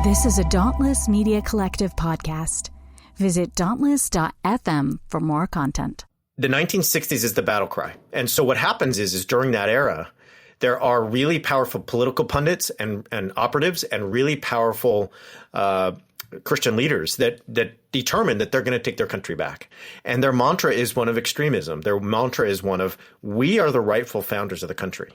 This is a Dauntless Media Collective podcast. Visit dauntless.fm for more content. The 1960s is the battle cry. And so what happens is during that era, there are really powerful political pundits and operatives and really powerful Christian leaders that determine that they're going to take their country back. And their mantra is one of extremism. Their mantra is one of, we are the rightful founders of the country.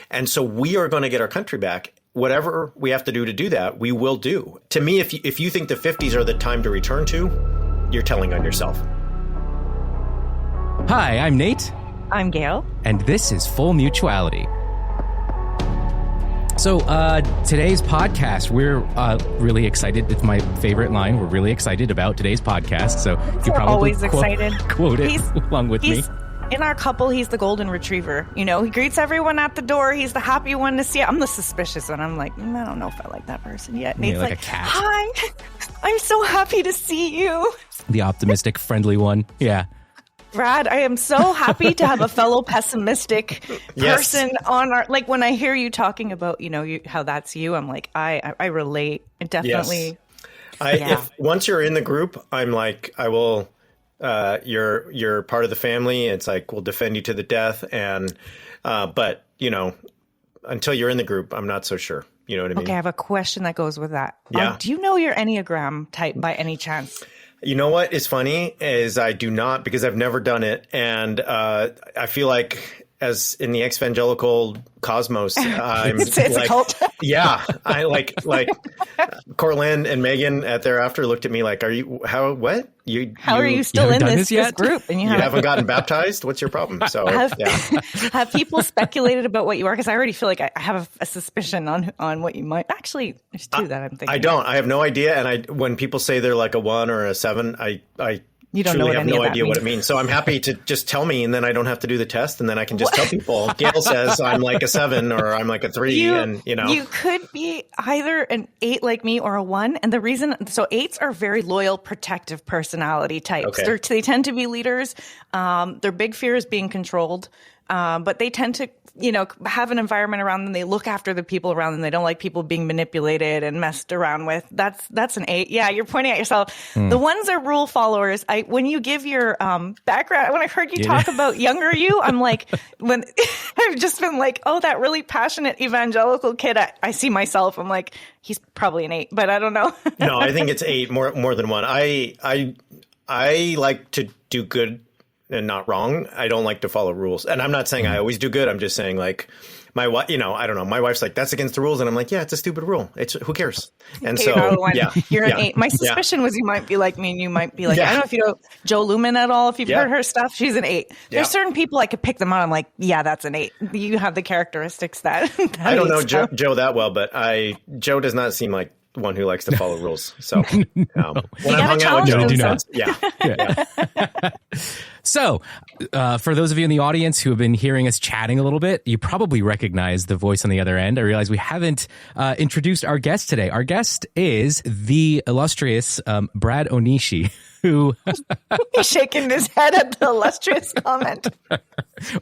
And so we are going to get our country back. Whatever we have to do that, we will do. To me, if you think the 50s are the time to return to, you're telling on yourself. Hi, I'm Nate. I'm Gail. And this is Full Mutuality. So today's podcast, we're really excited. It's my favorite line. We're really excited about today's podcast. So you probably always excited. Quote it along with me. In our couple, he's the golden retriever. You know, he greets everyone at the door. He's the happy one to see it. I'm the suspicious one. I'm like, I don't know if I like that person yet. Nate's like a cat. Hi, I'm so happy to see you. The optimistic, friendly one. Yeah. Brad, I am so happy to have a fellow pessimistic Yes. person on our, like when I hear you talking about, how that's you, I'm like, I relate. It definitely. Yes. If once you're in the group, I'm like, I will, you're part of the family. It's like, we'll defend you to the death. And, but until you're in the group, I'm not so sure. You know what I mean? Okay. I have a question that goes with that. Yeah. Do you know your Enneagram type by any chance? You know what is funny is I do not, because I've never done it. And I feel like as in the evangelical cosmos, I'm it's a cult. Yeah. I like Corlin and Megan at Thereafter looked at me like, are you still in this group? And you haven't gotten baptized? What's your problem? So have people speculated about what you are? Because I already feel like I have a suspicion on what you might actually. There's two that I'm thinking. I don't. I have no idea. And when people say they're like a 1 or a 7, I you don't truly know have no idea what it means. So I'm happy to just tell me, and then I don't have to do the test, and then I can just tell people. Gail says I'm like a 7 or I'm like a 3, You could be either an 8 like me or a 1, and the reason, so 8s are very loyal, protective personality types. Okay. They tend to be leaders. Their big fear is being controlled, but they tend to have an environment around them. They look after the people around them. They don't like people being manipulated and messed around with. That's an 8. Yeah, you're pointing at yourself. The ones are rule followers. When you give your background, when I heard you talk about younger you, I'm like, I've just been like, oh, that really passionate evangelical kid. I see myself. I'm like, he's probably an 8, but I don't know. No, I think it's 8 more than 1. I like to do good and not wrong. I don't like to follow rules. And I'm not saying I always do good. I'm just saying like my wife, I don't know. My wife's like, that's against the rules. And I'm like, yeah, it's a stupid rule. Who cares? And okay, so, you're an 8. My suspicion was you might be like me and you might be like, I don't know if you know Joe Lumen at all. If you've heard her stuff, she's an 8. There's certain people I could pick them out. I'm like, yeah, that's an 8. You have the characteristics that I don't know Joe that well, but Joe does not seem like one who likes to follow rules. So when I'm hung out with Joe, do not. Yeah. So, for those of you in the audience who have been hearing us chatting a little bit, you probably recognize the voice on the other end. I realize we haven't introduced our guest today. Our guest is the illustrious Brad Onishi, who... He's shaking his head at the illustrious comment.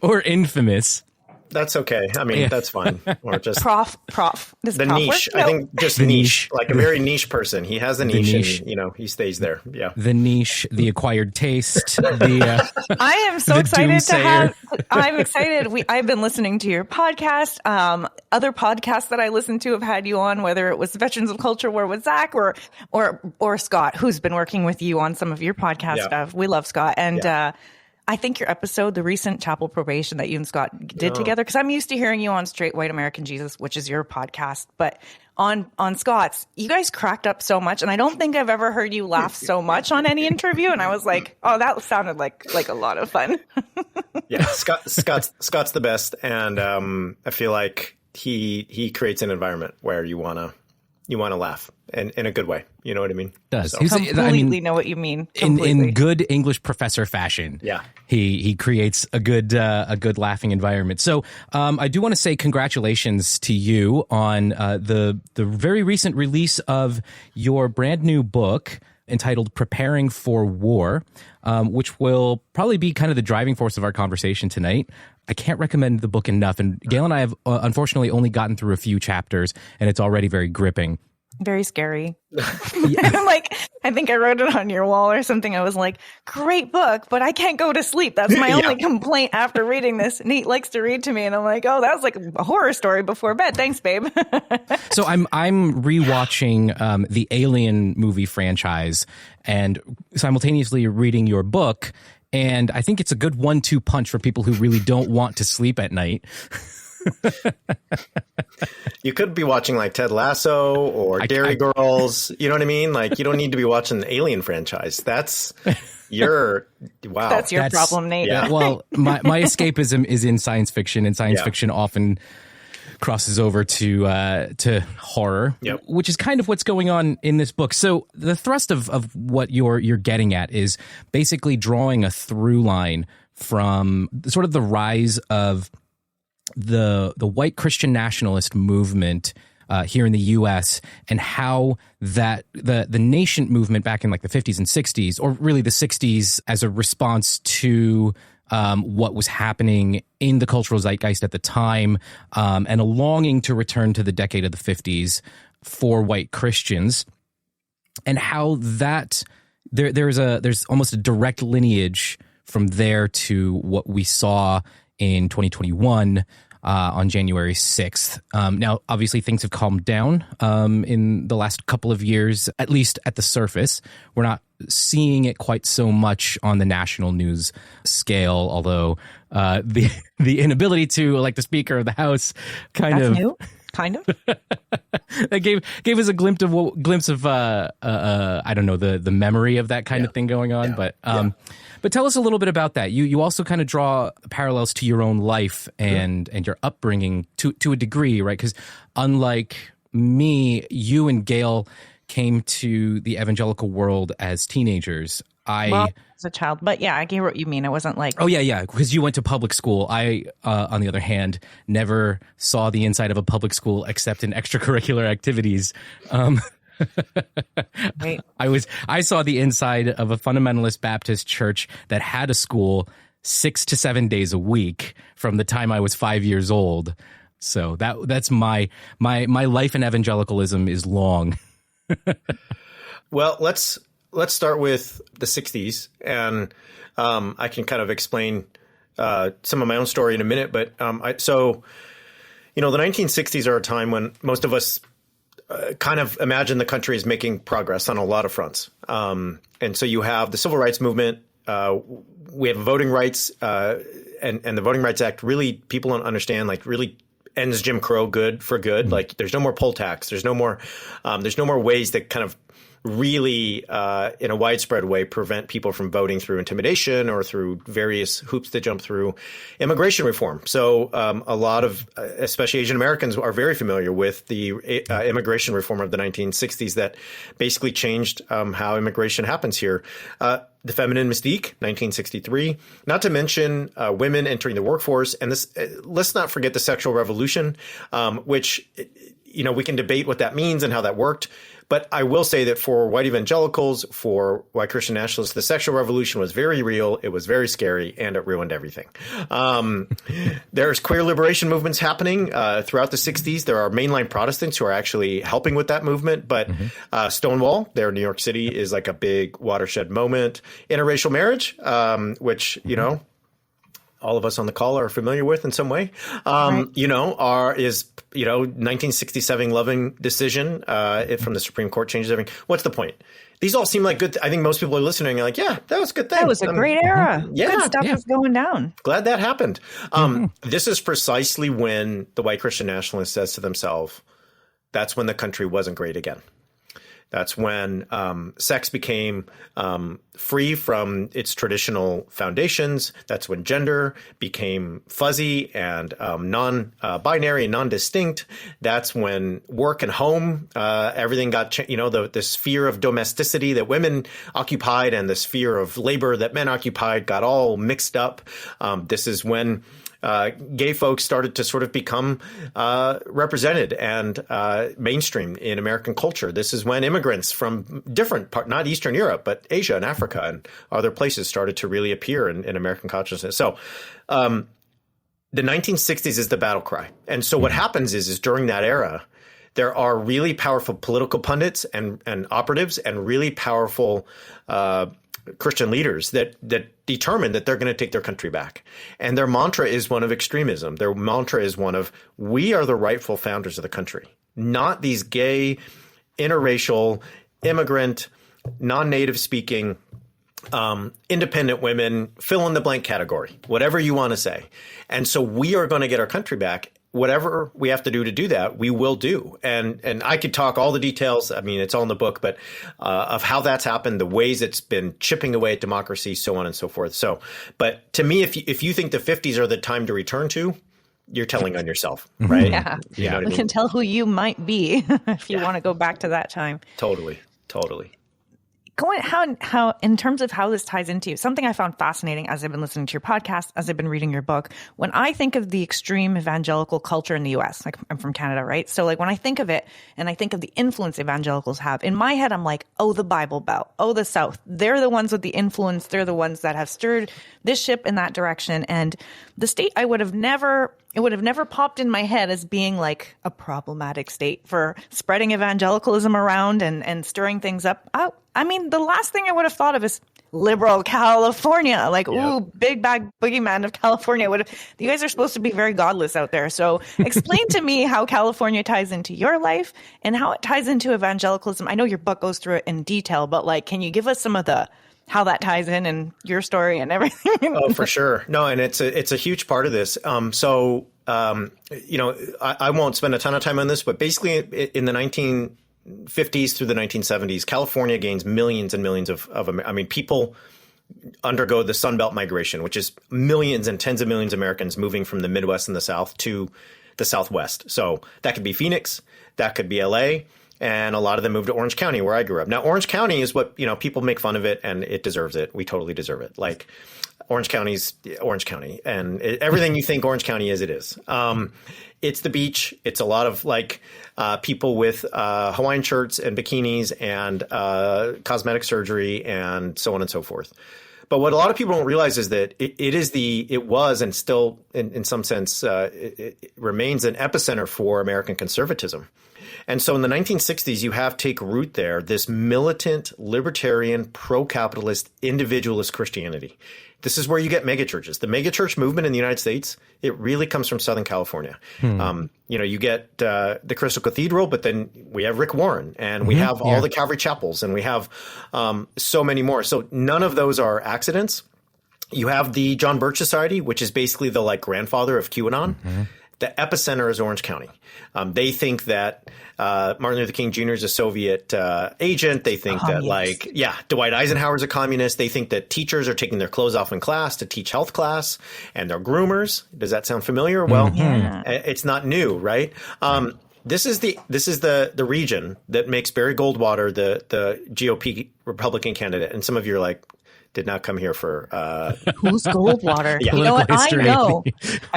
Or infamous. That's okay. I mean, that's fine. Or just prof. The niche. No. I think just the niche, like a very niche person. He has a niche, and he stays there. Yeah. The niche, the acquired taste. I am so excited to have. I'm excited. I've been listening to your podcast. Other podcasts that I listen to have had you on, whether it was Veterans of Culture War with Zach or Scott, who's been working with you on some of your podcast stuff. We love Scott and. I think your episode, the recent Chapel Probation that you and Scott did together, because I'm used to hearing you on Straight White American Jesus, which is your podcast, but on Scott's, you guys cracked up so much, and I don't think I've ever heard you laugh so much on any interview, and I was like, oh, that sounded like a lot of fun. Yeah, Scott's the best, and I feel like he creates an environment where you wanna laugh. And in a good way, you know what I mean? Does so. Completely know what you mean. In good English professor fashion. Yeah, he creates a good laughing environment. So I do want to say congratulations to you on the very recent release of your brand new book entitled "Preparing for War," which will probably be kind of the driving force of our conversation tonight. I can't recommend the book enough, and Gail and I have unfortunately only gotten through a few chapters, and it's already very gripping. Very scary. Like, I think I wrote it on your wall or something. I was like, great book, but I can't go to sleep. That's my only complaint after reading this. Nate likes to read to me, and I'm like, oh, that was like a horror story before bed. Thanks, babe. So I'm rewatching the Alien movie franchise and simultaneously reading your book. And I think it's a good 1-2 punch for people who really don't want to sleep at night. You could be watching like Ted Lasso or Dairy Girls. You know what I mean? Like, you don't need to be watching the Alien franchise. That's your wow. That's your problem, Nate. Yeah. Well, my escapism is in science fiction, and science fiction often crosses over to horror, which is kind of what's going on in this book. So the thrust of what you're getting at is basically drawing a through line from sort of the rise of the white Christian nationalist movement here in the U.S. and how that the nation movement back in like the 50s and 60s, or really the 60s, as a response to what was happening in the cultural zeitgeist at the time, and a longing to return to the decade of the 50s for white Christians, and how that there's almost a direct lineage from there to what we saw in 2021 on January 6th. Now, obviously, things have calmed down in the last couple of years, at least at the surface. We're not seeing it quite so much on the national news scale, although the inability to elect the Speaker of the House kind of that gave us a glimpse of I don't know, the memory of that kind of thing going on, but tell us a little bit about that. You also kind of draw parallels to your own life and your upbringing to a degree, right? Because unlike me, you and Gail came to the evangelical world as teenagers. As a child, but I get what you mean. It wasn't like, because you went to public school. I, on the other hand, never saw the inside of a public school except in extracurricular activities. Right. I saw the inside of a fundamentalist Baptist church that had a school 6 to 7 days a week from the time I was 5 years old. So that's my life in evangelicalism is long. Well, let's start with the 60s, and I can kind of explain some of my own story in a minute. But the 1960s are a time when most of us kind of imagine the country is making progress on a lot of fronts. And so you have the civil rights movement. We have voting rights, and the Voting Rights Act. Really, people don't understand, like, really ends Jim Crow good for good. Mm-hmm. Like, there's no more poll tax. There's no more ways that kind of really, in a widespread way, prevent people from voting through intimidation or through various hoops to jump through. Immigration reform. So a lot of, especially Asian Americans, are very familiar with the immigration reform of the 1960s that basically changed how immigration happens here. The feminine mystique, 1963, not to mention women entering the workforce. And this, let's not forget the sexual revolution, which, we can debate what that means and how that worked. But I will say that for white evangelicals, for white Christian nationalists, the sexual revolution was very real. It was very scary, and it ruined everything. There's queer liberation movements happening throughout the 60s. There are mainline Protestants who are actually helping with that movement. But Stonewall, there in New York City, is like a big watershed moment. Interracial marriage, which, all of us on the call are familiar with in some way, right. 1967 Loving decision from the Supreme Court changes everything. What's the point? These all seem like good. I think most people are listening and like, yeah, that was a good thing. That was a great era. Good stuff was going down. Glad that happened. This is precisely when the white Christian nationalist says to themselves, that's when the country wasn't great again. That's when sex became free from its traditional foundations. That's when gender became fuzzy and non-binary and non-distinct. That's when work and home, everything got, the sphere of domesticity that women occupied and the sphere of labor that men occupied got all mixed up. This is when gay folks started to sort of become represented and mainstream in American culture. This is when immigrants from different not Eastern Europe, but Asia and Africa and other places started to really appear in American consciousness. So the 1960s is the battle cry. And so what happens is during that era, there are really powerful political pundits and operatives and really powerful Christian leaders that determine that they're going to take their country back. And their mantra is one of extremism. Their mantra is one of, we are the rightful founders of the country, not these gay, interracial, immigrant, non-native speaking, independent women, fill in the blank category, whatever you want to say. And so we are going to get our country back. Whatever we have to do that, we will do. And I could talk all the details. I mean, it's all in the book, but of how that's happened, the ways it's been chipping away at democracy, so on and so forth. So, but to me, if you think the 50s are the time to return to, you're telling on yourself, right? Yeah. You know what I mean? can tell who you might be if you want to go back to that time. Totally. How in terms of how this ties into something I found fascinating as I've been listening to your podcast, as I've been reading your book, when I think of the extreme evangelical culture in the US, like I'm from Canada, right? So like when I think of it and I think of the influence evangelicals have, in my head, I'm like, oh, the Bible Belt, oh, the South. They're the ones with the influence. They're the ones that have stirred this ship in that direction. And the state it would have never popped in my head as being like a problematic state for spreading evangelicalism around and stirring things up. I mean, the last thing I would have thought of is liberal California, like, ooh, big bad boogeyman of California. You guys are supposed to be very godless out there. So explain to me how California ties into your life and how it ties into evangelicalism. I know your book goes through it in detail, but like, can you give us some of how that ties in and your story and everything? Oh, for sure. No, and it's a huge part of this. I won't spend a ton of time on this, but basically in the 1950s through the 1970s, California gains millions and millions people undergo the Sun Belt migration, which is millions and tens of millions of Americans moving from the Midwest and the South to the Southwest. So that could be Phoenix, that could be LA. And a lot of them moved to Orange County, where I grew up. Now, Orange County is what, people make fun of it, and it deserves it. We totally deserve it. Like, Orange County's Orange County, and everything you think Orange County is, it is. It's the beach. It's a lot of people with Hawaiian shirts and bikinis and cosmetic surgery and so on and so forth. But what a lot of people don't realize is that it was and still, in some sense, it remains an epicenter for American conservatism. And so in the 1960s, you have take root there, this militant, libertarian, pro-capitalist, individualist Christianity. This is where you get megachurches. The megachurch movement in the United States, it really comes from Southern California. You get the Crystal Cathedral, but then we have Rick Warren, and we have all the Calvary chapels, and we have so many more. So none of those are accidents. You have the John Birch Society, which is basically the grandfather of QAnon. The epicenter is Orange County. They think that Martin Luther King Jr. is a Soviet agent. They think that Dwight Eisenhower's a communist. They think that teachers are taking their clothes off in class to teach health class, and they're groomers. Does that sound familiar? Well, it's not new, right? This is the region that makes Barry Goldwater the GOP Republican candidate. And some of you are like, did not come here for who's Goldwater? You know what? History. I know.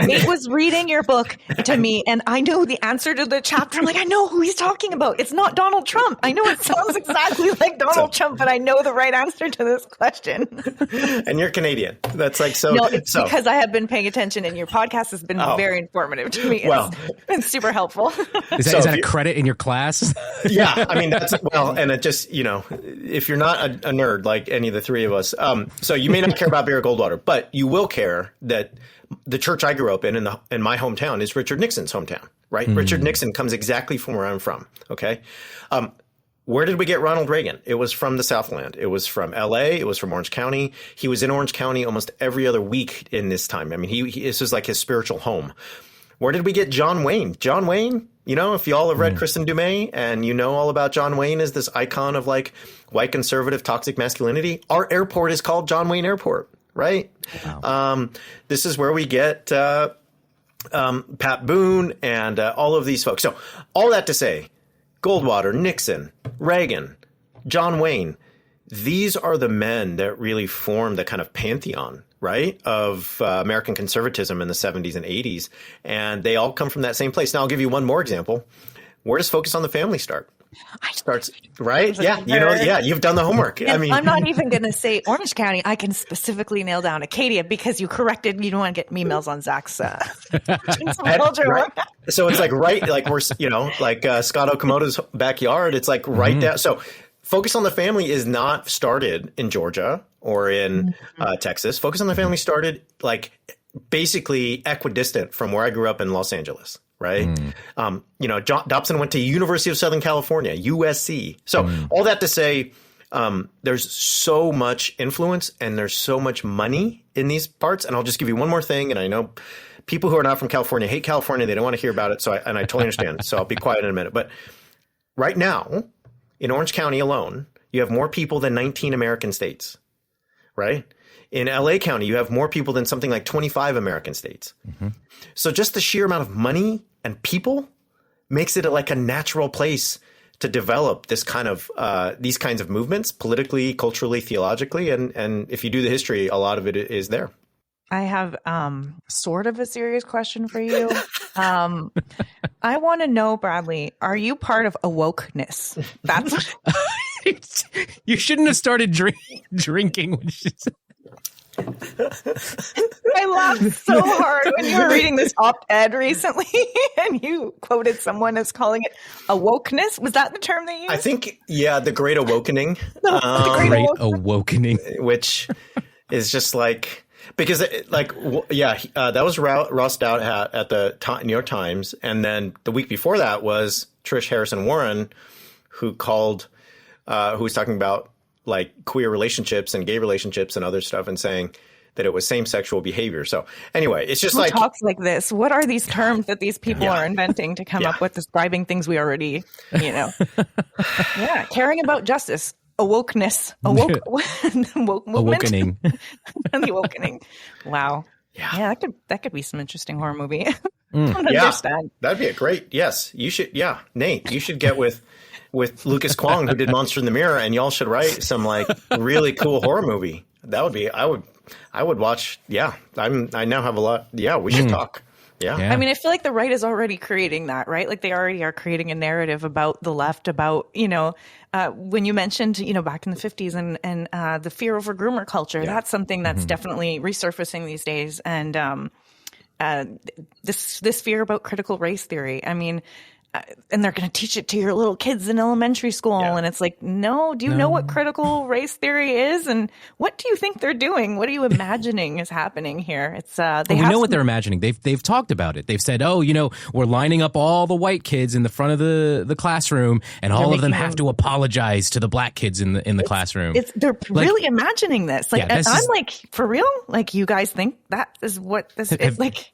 Nate was reading your book to me, and I know the answer to the chapter. I'm like, I know who he's talking about. It's not Donald Trump. I know it sounds exactly like Donald Trump, but I know the right answer to this question. And you're Canadian. That's so. No, it's because I have been paying attention, and your podcast has been very informative to me. It's been super helpful. Is that a credit in your class? Yeah, I mean and it just if you're not a nerd like any of the three of us. So you may not care about Barry Goldwater, but you will care that the church I grew up in my hometown is Richard Nixon's hometown, right? Richard Nixon comes exactly from where I'm from. Okay. Where did we get Ronald Reagan? It was from the Southland. It was from LA. It was from Orange County. He was in Orange County almost every other week in this time. I mean, this was like his spiritual home. Where did we get John Wayne? John Wayne, if y'all have read Kristen Dumais and you know all about John Wayne as this icon of white conservative toxic masculinity, our airport is called John Wayne Airport, right? Wow. This is where we get Pat Boone and all of these folks. So all that to say, Goldwater, Nixon, Reagan, John Wayne, these are the men that really formed the kind of pantheon, right, of American conservatism in the 70s and 80s. And they all come from that same place. Now, I'll give you one more example. Where does Focus on the Family start? starts, right? Yeah. Yeah, you've done the homework. And I'm not even going to say Orange County. I can specifically nail down Acadia because you corrected. You don't want to get emails on Zach's. Right. So it's like, right. Like we're, Scott Okamoto's backyard. It's like right down. So Focus on the Family is not started in Georgia or in Texas. Focus on the Family started like basically equidistant from where I grew up in Los Angeles. Right. John Dobson went to University of Southern California, USC. So all that to say, there's so much influence and there's so much money in these parts. And I'll just give you one more thing. And I know people who are not from California hate California. They don't want to hear about it. So I totally understand. So I'll be quiet in a minute. But right now in Orange County alone, you have more people than 19 American states. Right. In LA County, you have more people than something like 25 American states. So just the sheer amount of money and people makes it like a natural place to develop this kind of these kinds of movements politically, culturally, theologically. And if you do the history, a lot of it is there. I have sort of a serious question for you. I want to know, Bradley, are you part of awokeness? That's what you shouldn't have started drinking. I laughed so hard when you were reading this op-ed recently and you quoted someone as calling it awokeness. Was that the term they used? I think, the Great Awakening. The Great Awakening. Which is just like, because that was Ross Douthat at the New York Times. And then the week before that was Trish Harrison Warren, who was talking about like queer relationships and gay relationships and other stuff and saying that it was same sexual behavior. So anyway, it's just Who talks like this. What are these terms that these people are inventing to come up with describing things we already, caring about justice, awokeness, woke movement. Awakening. The awakening. Wow. Yeah, that could be some interesting horror movie. I don't understand. That'd be a great, yes. You should, Nate, you should get with Lucas Kwong, who did Monster in the Mirror, and y'all should write some like really cool horror movie. That would be, I would watch. Yeah. I now have a lot. Yeah. We should talk. Yeah. I mean, I feel like the right is already creating that, right? Like they already are creating a narrative about the left, about, when you mentioned, back in the 50s and the fear over groomer culture, that's something that's definitely resurfacing these days. And this fear about critical race theory. I mean, and they're going to teach it to your little kids in elementary school. Yeah. And it's like, no, do you know what critical race theory is? And what do you think they're doing? What are you imagining is happening here? It's we know what they're imagining. They've talked about it. They've said, we're lining up all the white kids in the front of the classroom, and all of them have to apologize to the black kids in the classroom. They're really imagining this. Like, and I'm like, for real? Like, you guys think that is what this is like?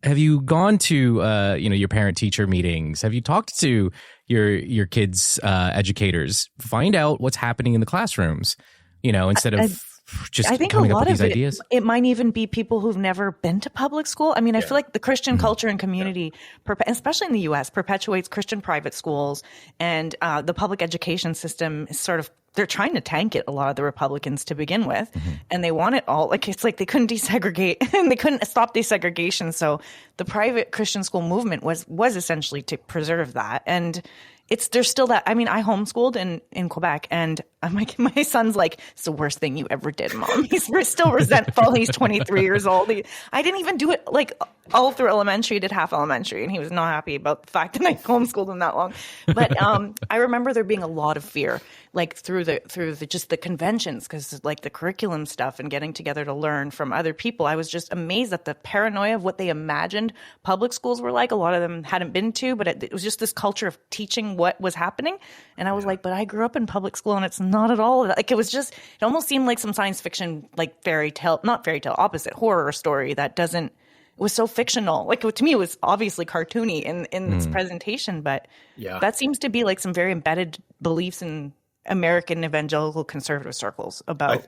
Have you gone to your parent teacher meetings? Have you talked to your kids' educators? Find out what's happening in the classrooms. Instead of just coming up with these ideas. It might even be people who've never been to public school. I mean, I feel like the Christian culture and community, especially in the U.S., perpetuates Christian private schools, and the public education system is sort of. They're trying to tank it, a lot of the Republicans, to begin with. And they want it all. Like, it's like they couldn't desegregate and they couldn't stop desegregation. So the private Christian school movement was essentially to preserve that. And there's still that. I mean, I homeschooled in Quebec, and I'm like, my son's like, it's the worst thing you ever did, Mom. He's still resentful. He's 23 years old. I didn't even do it like all through elementary. I did half elementary, and he was not happy about the fact that I homeschooled him that long. But I remember there being a lot of fear, like through just the conventions, because like the curriculum stuff and getting together to learn from other people. I was just amazed at the paranoia of what they imagined public schools were like. A lot of them hadn't been to, but it was just this culture of teaching what was happening. And I was like, but I grew up in public school, and it's not at all. Like, it almost seemed like some science fiction, like not fairy tale, opposite horror story that doesn't. It was so fictional. Like, to me, it was obviously cartoony in its presentation, but that seems to be like some very embedded beliefs in American evangelical conservative circles about.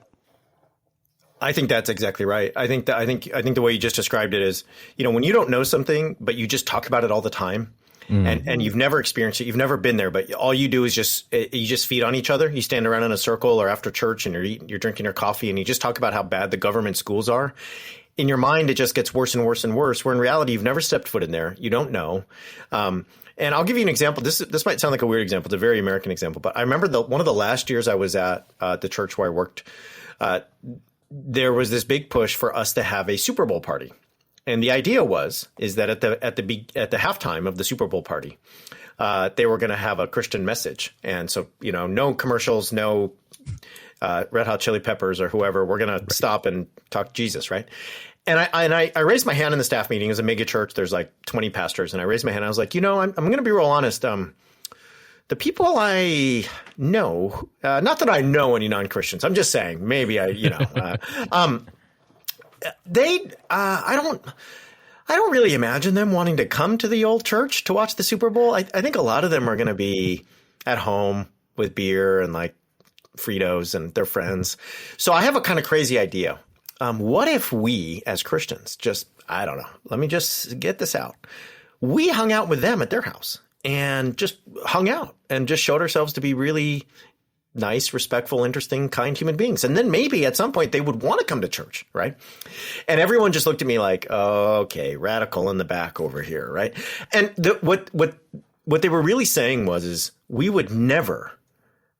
I think that's exactly right. I think the way you just described it is, when you don't know something, but you just talk about it all the time, and you've never experienced it, you've never been there, but all you do is you just feed on each other. You stand around in a circle or after church, and you're drinking your coffee, and you just talk about how bad the government schools are. In your mind, it just gets worse and worse and worse, where in reality, you've never stepped foot in there. You don't know. And I'll give you an example. This might sound like a weird example. It's a very American example. But I remember one of the last years I was at the church where I worked, there was this big push for us to have a Super Bowl party. And the idea is that at the halftime of the Super Bowl party, they were going to have a Christian message. And so, no commercials, no Red Hot Chili Peppers or whoever. We're going to stop and talk Jesus, right? And I raised my hand in the staff meeting. It was a mega church. There's like 20 pastors. And I raised my hand. I was like, I'm going to be real honest. The people I know, not that I know any non-Christians. I'm just saying maybe I don't really imagine them wanting to come to the old church to watch the Super Bowl. I think a lot of them are going to be at home with beer and like Fritos and their friends. So I have a kind of crazy idea. What if we as Christians I don't know, let me just get this out. We hung out with them at their house and just hung out and just showed ourselves to be really nice, respectful, interesting, kind human beings. And then maybe at some point they would want to come to church, right? And everyone just looked at me like, oh, okay, radical in the back over here, right? And what they were really saying is we would never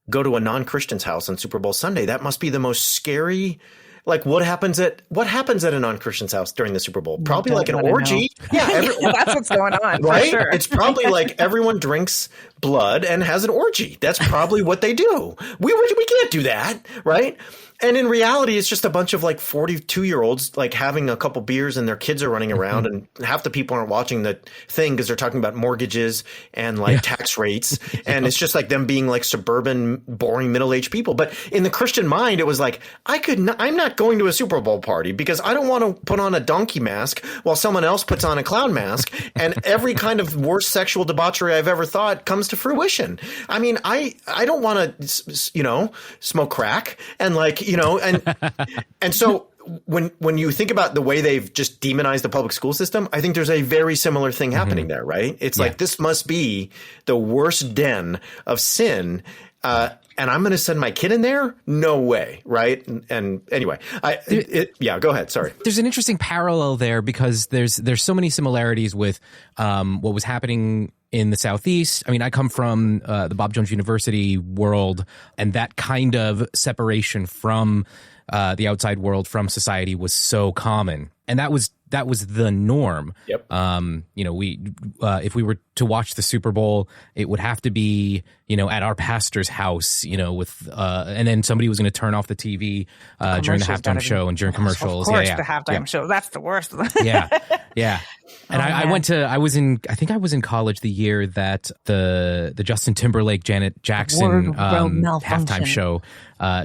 go to a non-Christian's house on Super Bowl Sunday. That must be the most scary. Like what happens at a non-Christian's house during the Super Bowl? Probably like an orgy. Yeah, that's what's going on, right? For sure. It's probably like everyone drinks blood and has an orgy. That's probably what they do. We can't do that, right? And in reality, it's just a bunch of like 42-year-olds like having a couple beers and their kids are running around and half the people aren't watching the thing because they're talking about mortgages and like tax rates. And it's just like them being like suburban, boring middle-aged people. But in the Christian mind, it was like, I'm not going to a Super Bowl party because I don't want to put on a donkey mask while someone else puts on a clown mask. And every kind of worst sexual debauchery I've ever thought comes to fruition. I mean, I don't want to, smoke crack and like, and so when you think about the way they've just demonized the public school system, I think there's a very similar thing happening there, right? It's like, this must be the worst den of sin. And I'm going to send my kid in there? No way. Right. And anyway, go ahead. Sorry. There's an interesting parallel there because there's so many similarities with what was happening in the Southeast. I mean, I come from the Bob Jones University world, and that kind of separation from the outside world, from society, was so common. And that was the norm. Yep. If we were to watch the Super Bowl, it would have to be, at our pastor's house, with, and then somebody was going to turn off the TV during the halftime show and during commercials. Of course, the halftime show. That's the worst. Yeah. And I was in college the year that the Justin Timberlake, Janet Jackson halftime show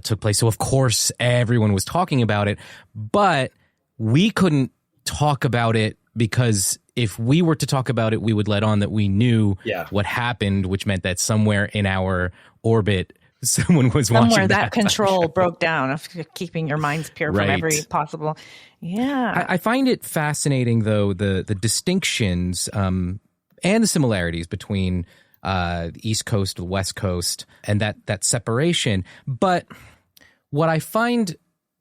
took place. So of course everyone was talking about it, but we couldn't talk about it because if we were to talk about it, we would let on that we knew what happened, which meant that somewhere in our orbit, someone was watching somewhere that control broke down of keeping your minds pure from every possible. Yeah. I find it fascinating, though, the distinctions and the similarities between the East Coast, the West Coast, and that separation. But what I find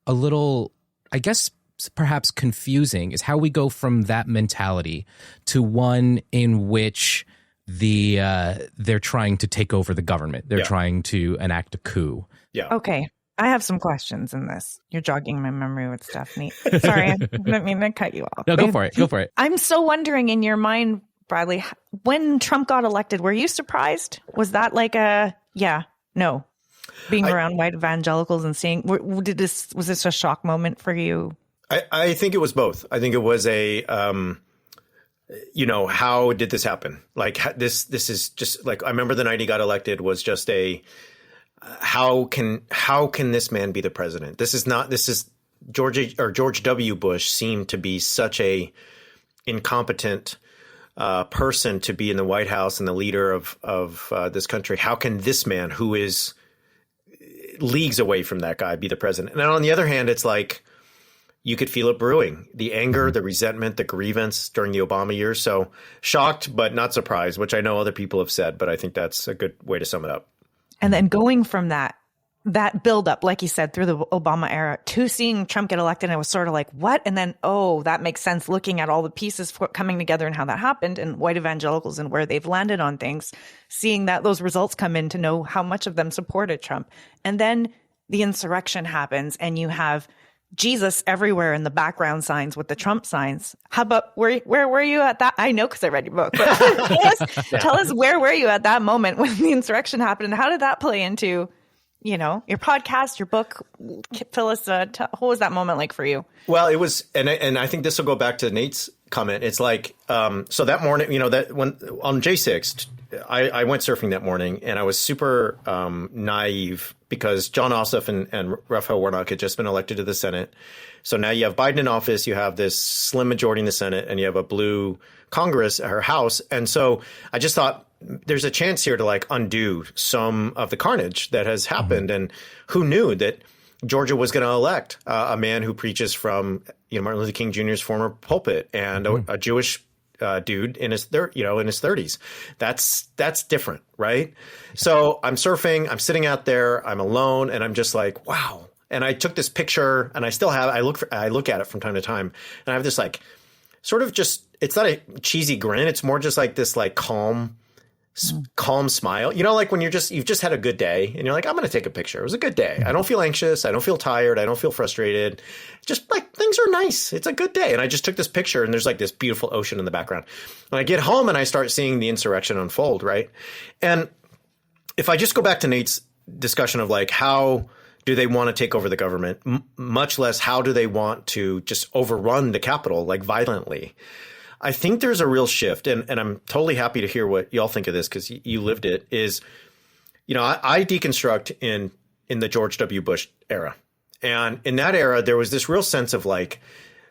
a little, I guess, perhaps confusing is how we go from that mentality to one in which they're trying to take over the government. They're trying to enact a coup. Yeah. Okay. I have some questions in this. You're jogging my memory with stuff. Neat. Sorry, I didn't mean to cut you off. No, go for it. I'm so wondering, in your mind, Bradley, when Trump got elected, were you surprised? Was that like being around white evangelicals and seeing, was this a shock moment for you? I think it was both. I think it was a, how did this happen? Like this is just like, I remember the night he got elected was just a, how can this man be the president? This is George W. Bush seemed to be such a incompetent person to be in the White House and the leader of this country. How can this man, who is leagues away from that guy, be the president? And on the other hand, it's like, you could feel it brewing, the anger, the resentment, the grievance during the Obama years. So shocked, but not surprised, which I know other people have said, but I think that's a good way to sum it up. And then going from that that buildup, like you said, through the Obama era to seeing Trump get elected, and it was sort of like, what? And then, oh, that makes sense looking at all the pieces coming together and how that happened, and white evangelicals and where they've landed on things, seeing that those results come in to know how much of them supported Trump. And then the insurrection happens and you have Jesus everywhere in the background signs with the Trump signs. How about where were you at that? I know because I read your book. But tell us where were you at that moment when the insurrection happened, and how did that play into, you know, your podcast, your book? Phyllis, what was that moment like for you? Well, it was, and I think this will go back to Nate's comment. It's like, so that morning, you know, that when on J6, I went surfing that morning, and I was super naive because John Ossoff and Raphael Warnock had just been elected to the Senate. So now you have Biden in office, you have this slim majority in the Senate, and you have a blue Congress or House. And so I just thought there's a chance here to like undo some of the carnage that has happened. And who knew that Georgia was going to elect a man who preaches from, you know, Martin Luther King Jr.'s former pulpit, and a Jewish dude in his 30s. That's different, right? So I'm surfing, I'm sitting out there, I'm alone, and I'm just like, wow. And I took this picture, and I still have. I look at it from time to time, and I have this like, sort of just. It's not a cheesy grin. It's more just like this like calm smile. You know, like when you've just had a good day, and you're like, I'm going to take a picture. It was a good day. I don't feel anxious. I don't feel tired. I don't feel frustrated. Just like things are nice. It's a good day. And I just took this picture, and there's like this beautiful ocean in the background. When I get home and I start seeing the insurrection unfold, right? And if I just go back to Nate's discussion of like, how do they want to take over the government, much less how do they want to just overrun the Capitol like violently? I think there's a real shift, and I'm totally happy to hear what y'all think of this because you lived it, is, you know, I deconstruct in the George W. Bush era. And in that era, there was this real sense of like,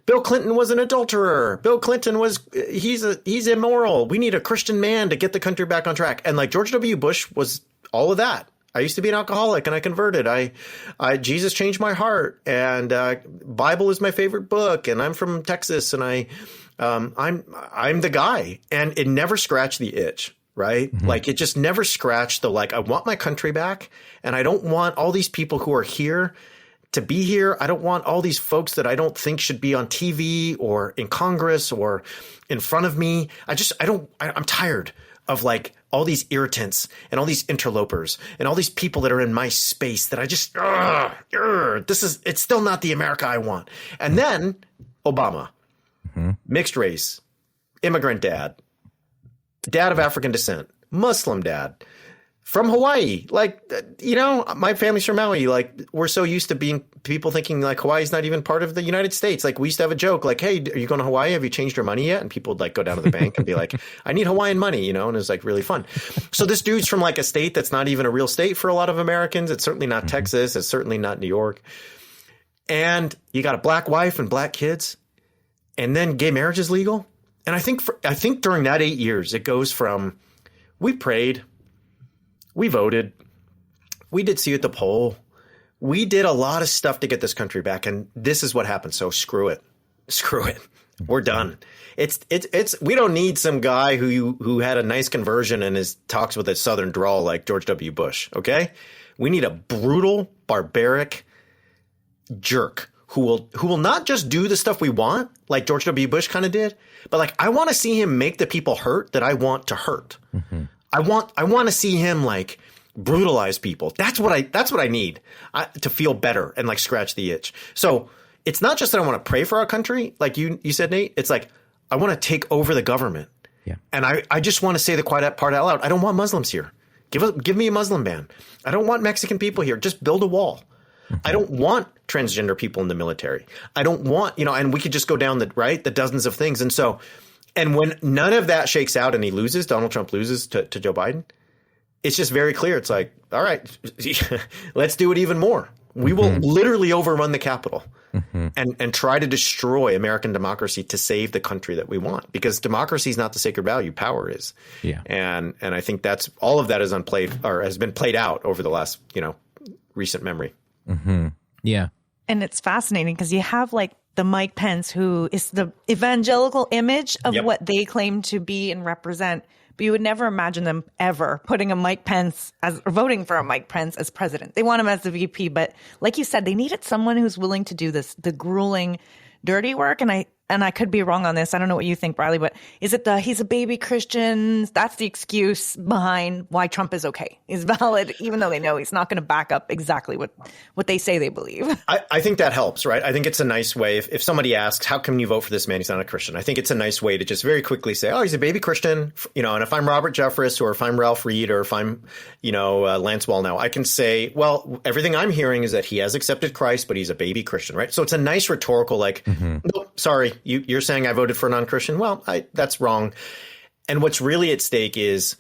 Bill Clinton was an adulterer. Bill Clinton he's immoral. We need a Christian man to get the country back on track. And like George W. Bush was all of that. I used to be an alcoholic and I converted. Jesus changed my heart, and Bible is my favorite book, and I'm from Texas, and I'm the guy. And it never scratched the itch, right? Mm-hmm. Like it just never scratched the like, I want my country back, and I don't want all these people who are here to be here. I don't want all these folks that I don't think should be on TV or in Congress or in front of me. I'm tired of like all these irritants and all these interlopers and all these people that are in my space that I just, it's still not the America I want. And then Obama, mixed race, immigrant dad of African descent, Muslim dad, from Hawaii. Like, you know, my family's from Maui. Like, we're so used to being people thinking like Hawaii's not even part of the United States. Like, we used to have a joke like, hey, are you going to Hawaii? Have you changed your money yet? And people would like go down to the bank and be like, I need Hawaiian money, you know, and it's like really fun. So this dude's from like a state that's not even a real state for a lot of Americans. It's certainly not Texas. It's certainly not New York. And you got a black wife and black kids, and then gay marriage is legal. And I think during that 8 years, it goes from we prayed, we voted, we did see you at the poll, we did a lot of stuff to get this country back, and this is what happened. So screw it, we're done. It's we don't need some guy who had a nice conversion and talks with a Southern drawl like George W. Bush. Okay, we need a brutal, barbaric jerk who will not just do the stuff we want like George W. Bush kind of did, but like I want to see him make the people hurt that I want to hurt. Mm-hmm. I want to see him like brutalize people. That's what I need to feel better and like scratch the itch. So it's not just that I want to pray for our country, like you said, Nate. It's like I want to take over the government. Yeah. And I just want to say the quiet part out loud. I don't want Muslims here. Give me a Muslim ban. I don't want Mexican people here. Just build a wall. Mm-hmm. I don't want transgender people in the military. I don't want, you know, and we could just go down the dozens of things. And so, and when none of that shakes out and Donald Trump loses to Joe Biden, it's just very clear. It's like, all right, let's do it even more. We will literally overrun the Capitol and try to destroy American democracy to save the country that we want, because democracy is not the sacred value. Power is. Yeah. And I think that's all of that is unplayed or has been played out over the last, you know, recent memory. Mm-hmm. Yeah. And it's fascinating because you have like the Mike Pence, who is the evangelical image of what they claim to be and represent. but you would never imagine them ever putting a Mike Pence or voting for a Mike Pence as president. They want him as the VP, but like you said, they needed someone who's willing to do the grueling, dirty work. And I could be wrong on this. I don't know what you think, Bradley, but is it he's a baby Christian? That's the excuse behind why Trump is okay. He's valid, even though they know he's not going to back up exactly what they say they believe. I think that helps, right? I think it's a nice way. If somebody asks, how come you vote for this man? He's not a Christian. I think it's a nice way to just very quickly say, oh, he's a baby Christian. And if I'm Robert Jeffress or if I'm Ralph Reed or if I'm, Lance Wallnau, I can say, well, everything I'm hearing is that he has accepted Christ, but he's a baby Christian, right? So it's a nice rhetorical, nope, sorry. You're saying I voted for a non-Christian? Well, that's wrong. And what's really at stake is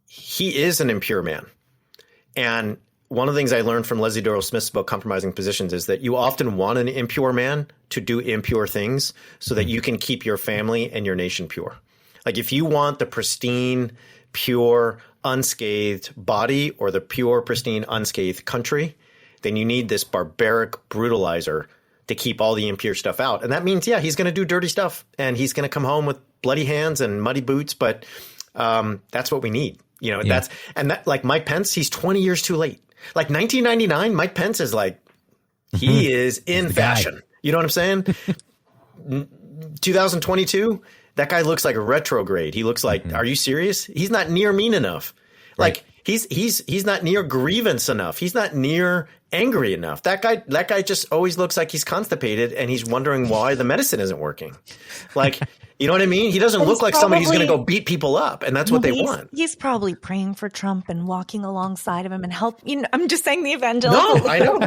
he is an impure man. And one of the things I learned from Leslie Doyle Smith's book, Compromising Positions, is that you often want an impure man to do impure things so that you can keep your family and your nation pure. Like if you want the pristine, pure, unscathed body or the pure, pristine, unscathed country, then you need this barbaric brutalizer to keep all the impure stuff out. And that means, he's going to do dirty stuff and he's going to come home with bloody hands and muddy boots. But that's what we need. Like Mike Pence, he's 20 years too late. Like 1999, Mike Pence is like, he is in fashion. Guy. You know what I'm saying? 2022, that guy looks like a retrograde. He looks like, are you serious? He's not near mean enough. Right. Like he's not near grievance enough. He's not near angry enough. That guy just always looks like he's constipated and he's wondering why the medicine isn't working. Like, you know what I mean? He doesn't look like somebody who's going to go beat people up, and that's what they want. He's probably praying for Trump and walking alongside of him and help. I'm just saying the evangelical. No, I know.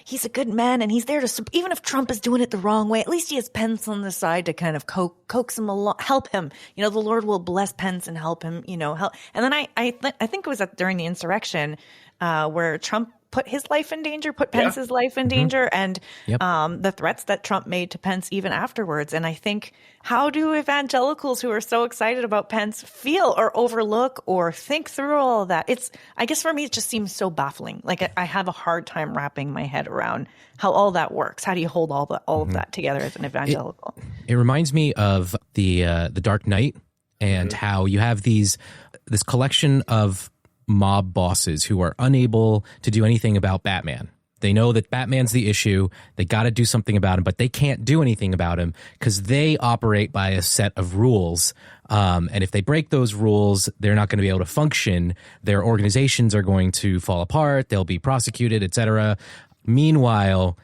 He's a good man, and he's there to even if Trump is doing it the wrong way. At least he has Pence on the side to kind of coax him along, help him. The Lord will bless Pence and help him. Help. And then I think it was during the insurrection where Trump put his life in danger, put Pence's life in danger, and the threats that Trump made to Pence even afterwards. And I think, how do evangelicals who are so excited about Pence feel or overlook or think through all of that? I guess for me, it just seems so baffling. Like I have a hard time wrapping my head around how all that works. How do you hold all of that together as an evangelical? It reminds me of the Dark Knight and how you have this collection of mob bosses who are unable to do anything about Batman. They know that Batman's the issue. They got to do something about him, but they can't do anything about him because they operate by a set of rules. And if they break those rules, they're not going to be able to function. Their organizations are going to fall apart. They'll be prosecuted, etc. Meanwhile,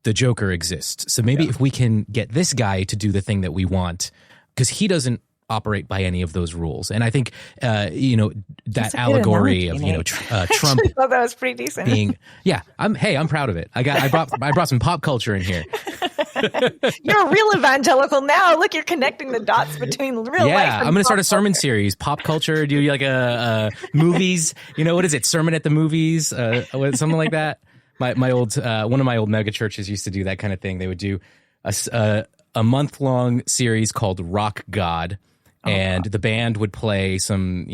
the Joker exists. So maybe if we can get this guy to do the thing that we want, because he doesn't operate by any of those rules. And I think, that allegory of, Trump. I thought that was pretty decent. I'm proud of it. I brought some pop culture in here. You're a real evangelical now. Look, you're connecting the dots between real life. Yeah, I'm going to start a sermon series, pop culture, do like a movies, what is it? Sermon at the movies, something like that. My old, one of my old mega churches used to do that kind of thing. They would do a month-long series called Rock God. And the band would play some,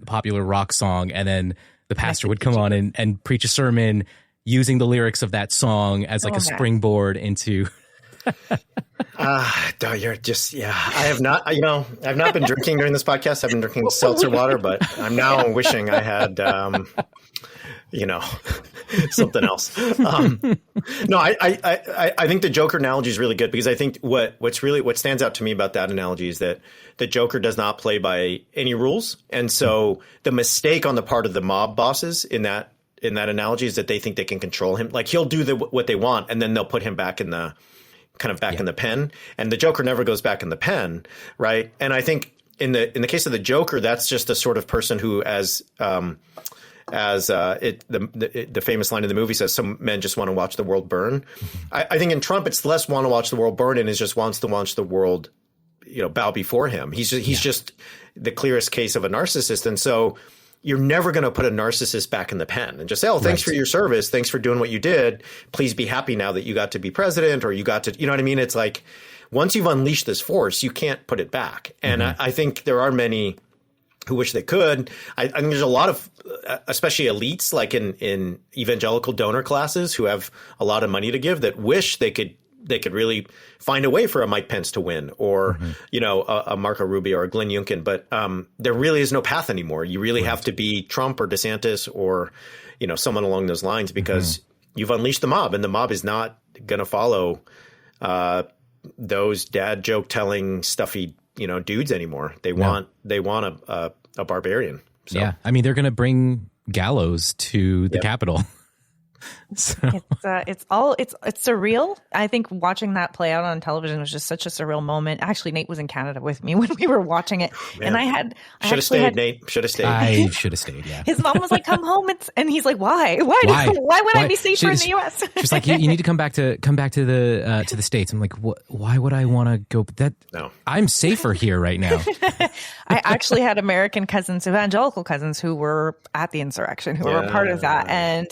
popular rock song, and then the pastor would come on and preach a sermon using the lyrics of that song as like a springboard into. You're just, I have not, I've not been drinking during this podcast. I've been drinking seltzer water, but I'm now wishing I had, something else. No, I think the Joker analogy is really good because I think what stands out to me about that analogy is that the Joker does not play by any rules. And so the mistake on the part of the mob bosses in that analogy is that they think they can control him. Like he'll do what they want and then they'll put him back in the in the pen. And the Joker never goes back in the pen. Right. And I think in the case of the Joker, that's just the sort of person who the famous line in the movie says, some men just want to watch the world burn. I think in Trump, it's less want to watch the world burn and is just wants to watch the world, bow before him. He's just the clearest case of a narcissist. And so you're never going to put a narcissist back in the pen and just say, oh, thanks for your service. Thanks for doing what you did. Please be happy now that you got to be president or you got to, you know what I mean? It's like, once you've unleashed this force, you can't put it back. And I think there are many who wish they could. I think there's a lot of, especially elites, like in evangelical donor classes who have a lot of money to give that wish they could really find a way for a Mike Pence to win, or a Marco Rubio or a Glenn Youngkin. But there really is no path anymore. You really have to be Trump or DeSantis or someone along those lines, because you've unleashed the mob, and the mob is not going to follow those dad joke telling stuffy dudes anymore. They want a barbarian. So. Yeah, I mean, they're going to bring gallows to the Capitol. So. It's surreal. I think watching that play out on television was just such a surreal moment. Actually, Nate was in Canada with me when we were watching it, and should have stayed. Nate should have stayed. I should have stayed. Yeah. His mom was like, "Come home," and he's like, "Why? Why would I be safer in the U.S.?" She's like, "You need to come back to the States." I'm like, "What? Why would I want to go? I'm safer here right now." I actually had American cousins, evangelical cousins, who were at the insurrection, who were a part of that, and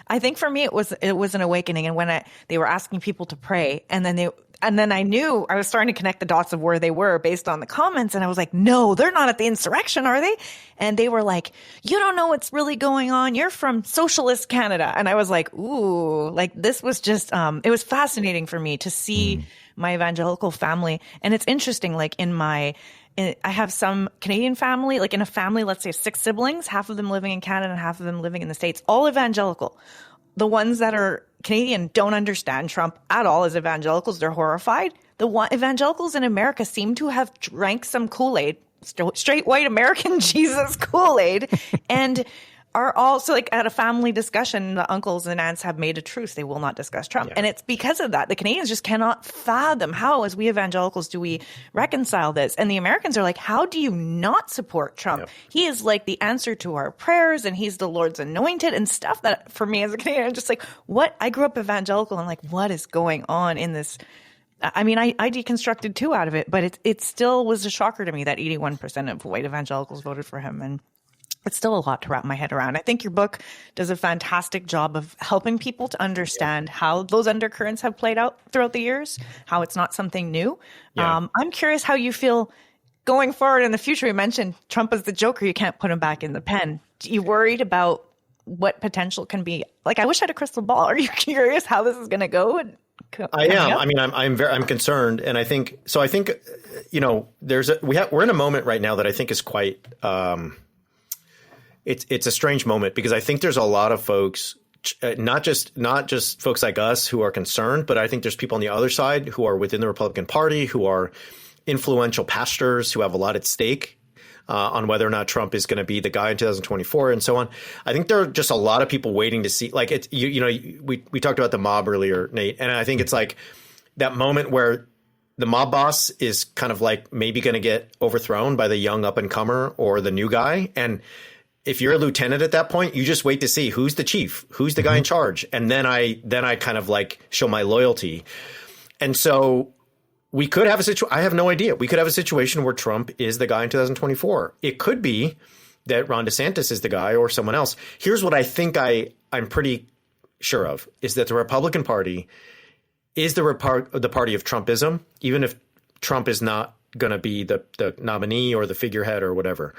I think for me it was an awakening. And when they were asking people to pray, and then I knew I was starting to connect the dots of where they were based on the comments, and I was like, no, they're not at the insurrection, are they? And they were like, you don't know what's really going on. You're from socialist Canada. And I was like, ooh, like this was just it was fascinating for me to see my evangelical family. And it's interesting, like I have some Canadian family, like in a family, let's say 6 siblings, half of them living in Canada and half of them living in the States, all evangelical. The ones that are Canadian don't understand Trump at all as evangelicals. They're horrified. The evangelicals in America seem to have drank some Kool-Aid, straight white American Jesus Kool-Aid, and are also like at a family discussion, the uncles and aunts have made a truce. They will not discuss Trump. And it's because of that. The Canadians just cannot fathom how, as we evangelicals, do we reconcile this? And the Americans are like, how do you not support Trump? Yep. He is like the answer to our prayers, and he's the Lord's anointed and stuff that for me as a Canadian, I'm just like, what? I grew up evangelical. I'm like, what is going on in this? I mean, I deconstructed too out of it, but it still was a shocker to me that 81% of white evangelicals voted for him. And it's still a lot to wrap my head around. I think your book does a fantastic job of helping people to understand how those undercurrents have played out throughout the years, how it's not something new. Yeah. I'm curious how you feel going forward in the future. You mentioned Trump is the Joker. You can't put him back in the pen. Are you worried about what potential can be? Like, I wish I had a crystal ball. Are you curious how this is going to go? I am. Up? I mean, I'm concerned. And I think, we're in a moment right now that I think is quite, It's a strange moment, because I think there's a lot of folks, not just folks like us who are concerned, but I think there's people on the other side who are within the Republican Party, who are influential pastors who have a lot at stake on whether or not Trump is going to be the guy in 2024 and so on. I think there are just a lot of people waiting to see, like, it's, we talked about the mob earlier, Nate, and I think it's like that moment where the mob boss is kind of like maybe going to get overthrown by the young up and comer or the new guy. And if you're a lieutenant at that point, you just wait to see who's the chief, who's the guy in charge. And then I kind of like show my loyalty. And so we could have I have no idea. We could have a situation where Trump is the guy in 2024. It could be that Ron DeSantis is the guy or someone else. Here's what I think I'm pretty sure of, is that the Republican Party is the party of Trumpism, even if Trump is not going to be the nominee or the figurehead or whatever.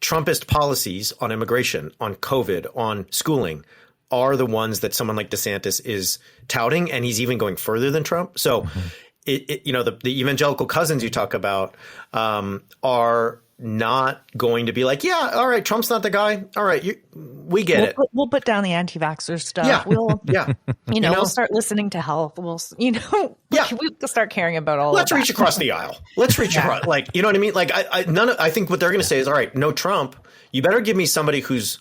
Trumpist policies on immigration, on COVID, on schooling are the ones that someone like DeSantis is touting, and he's even going further than Trump. So, the evangelical cousins you talk about are not going to be like, yeah, all right, Trump's not the guy. All right, we get it. We'll put down the anti-vaxxer stuff. Yeah. We'll start listening to health. We'll start caring about all. Let's reach across the aisle. Let's reach across. Like, you know what I mean? Like, I think what they're going to say is, all right, no Trump. You better give me somebody who's